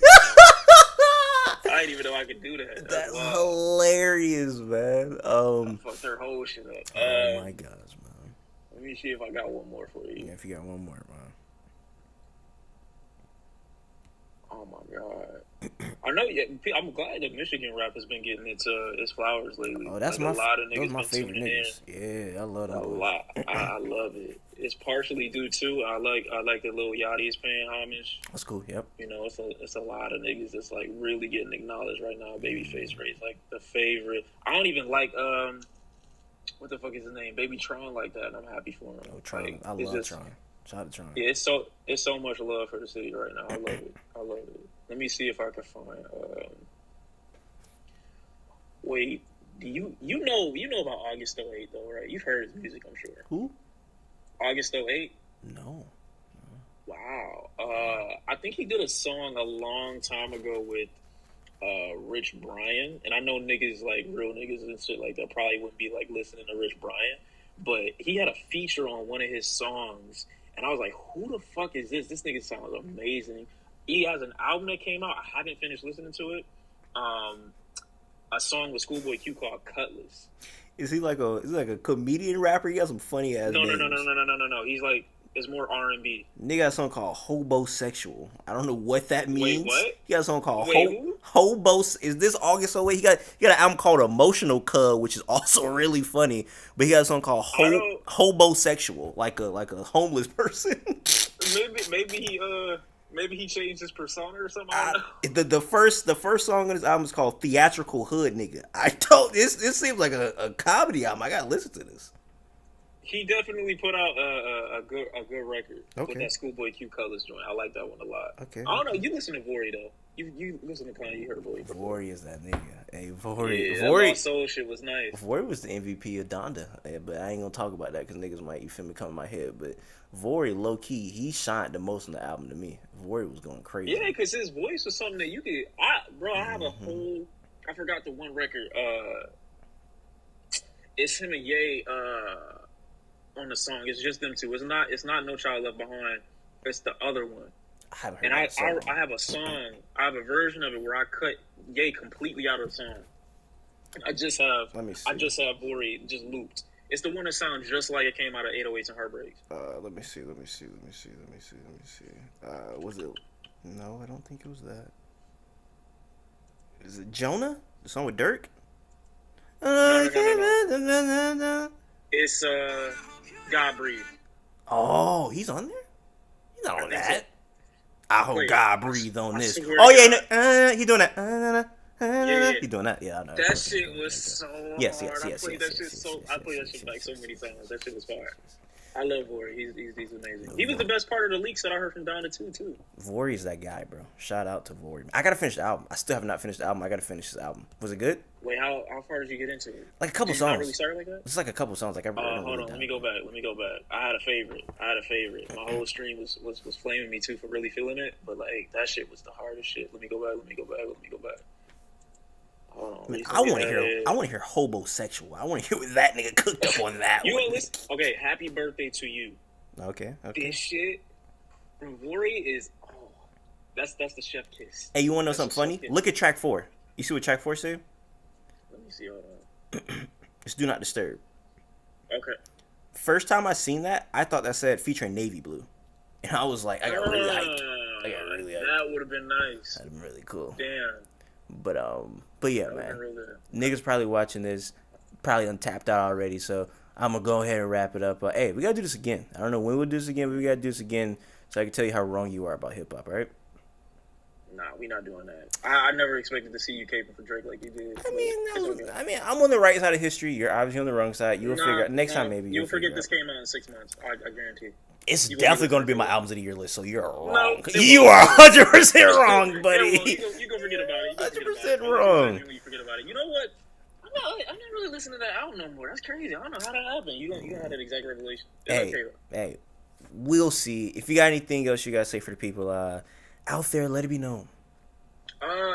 I didn't even know I could do that. that's Wild. hilarious, man. I fucked her whole shit up. Oh my gosh, man. Let me see if I got one more for you. Yeah, if you got one more, man. Oh my god. I know. Yeah, I'm glad that Michigan rap has been getting its flowers lately. Oh, that's like, my a lot of those niggas my been favorite tuning in. niggas. Yeah, I love A them boys. lot. I love it. It's partially due to I like that Lil Yachty is paying homage. That's cool. Yep. You know, it's a lot of niggas that's like really getting acknowledged right now. Babyface Ray's like the favorite. I don't even like what the fuck is his name? Baby Tron like that, and I'm happy for him. Oh, Tron. Like, I it's love just- Tron. Shout out to Tron. Yeah, it's so much love for the city right now. I love it. I love it. Let me see if I can find. Wait, do you know about August '08 though, right? You've heard his music, I'm sure. Who? August '08. No. Wow. I think he did a song a long time ago with Rich Brian, and I know niggas like real niggas and shit like that probably wouldn't be like listening to Rich Brian, but he had a feature on one of his songs, and I was like, who the fuck is this? This nigga sounds amazing. He has an album that came out. I haven't finished listening to it. A song with Schoolboy Q called Cutlass. Is he like a comedian rapper? He got some funny ass No. names. He's like, it's more R&B. Nigga got a song called Hobosexual. I don't know what that means. what? He got a song called Wait, who? Hobos. Is this August away? He got an album called Emotional Cub, which is also really funny. But he got a song called I don't- Hobosexual, like a homeless person. Maybe he changed his persona or something. I don't know. The first song on this album is called Theatrical Hood Nigga. I don't. This seems like a comedy album. I gotta listen to this. He definitely put out a good record Okay. with that Schoolboy Q Colors joint. I like that one a lot. Okay. I don't know. You listen to Vori though. You listen to Kanye. You heard Vori. Vori is that nigga. Hey, Vori. Yeah, that Vori. Lost Soul shit was nice. Vori was the MVP of Donda, but I ain't gonna talk about that because niggas might, you feel me, come in my head. But Vori, low key, he shined the most on the album to me. Vori was going crazy. Yeah, because his voice was something that you could. I have a whole. I forgot the one record. It's him and Ye on the song. It's just them two. It's not No Child Left Behind. It's the other one. I haven't heard And that song. I have a song. I have a version of it where I cut Ye completely out of the song. I just have. Let me see. I just have Vori just looped. It's the one that sounds just like it came out of 808s and Heartbreaks. Let me see. Was it? No, I don't think it was that. Is it Jonah? The song with Dirk? No. It's God Breathe. Oh, he's on there? He's not on think that. I hope Wait, God breathe on I this. swear Oh, to yeah, God. no, he doing that. Yeah. He doing that. Yeah, I know. That shit was so hard. Yes. I played that shit like so many times. That shit was fire. I love Vori. He's amazing. He was the best part of the leaks that I heard from Donda too. Vori is that guy, bro. Shout out to Vori. I gotta finish the album. I still have not finished the album. I gotta finish this album. Was it good? Wait, how far did you get into it? Like a couple Did you not songs. really start like that? It's like a couple songs. Like I Hold on, let me go back. I had a favorite. My whole stream was flaming me too for really feeling it, but like that shit was the hardest shit. Let me go back. Hold on. I want to hear Hobosexual. I want to hear what that nigga cooked up on that You one. gonna listen? Okay, Happy Birthday to You. Okay. This shit from Vori is that's the chef kiss. Hey, you want to know That's something the funny? chef kiss. Look at track 4. You see what track 4 say? Let me see. Hold on. It's Do Not Disturb. Okay. First time I seen that, I thought that said featuring navy blue, and I was like, I got really hyped. That would have been nice. That'd been really cool. Damn. But yeah, That would have man. been real good. Niggas probably watching this, probably untapped out already. So I'm gonna go ahead and wrap it up. Hey, we gotta do this again. I don't know when we'll do this again, but we gotta do this again so I can tell you how wrong you are about hip hop. All right? Nah, we not doing that. I never expected to see you caping for Drake like you did. I mean, I'm on the right side of history. You're obviously on the wrong side. You'll figure out next time. Maybe you'll forget figure this out. came out in 6 months. I guarantee. It's You definitely gonna going to be my albums of the year list. So you're wrong. No, You are 100% wrong, buddy. You go forget about it. 100% wrong. You forget about it. You know what? I'm not really listening to that album no more. That's crazy. I don't know how that happened. You had that exact revelation. Hey, we'll see. If you got anything else you got to say for the people out there, let it be known.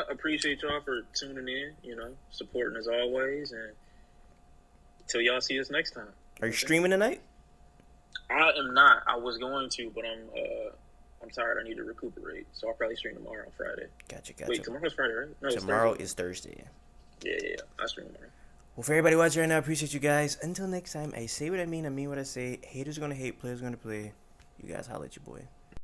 Appreciate y'all for tuning in, supporting as always, and until y'all see us next time. Are you streaming tonight? I am not. I was going to, but I'm tired. I need to recuperate, so I'll probably stream tomorrow on Friday. Gotcha. Wait, tomorrow's Friday, right? No, Tomorrow is Thursday. Yeah. I'll stream tomorrow. Well, for everybody watching right now, I appreciate you guys. Until next time, I say what I mean what I say. Haters are gonna hate, players are gonna play. You guys holla at your boy.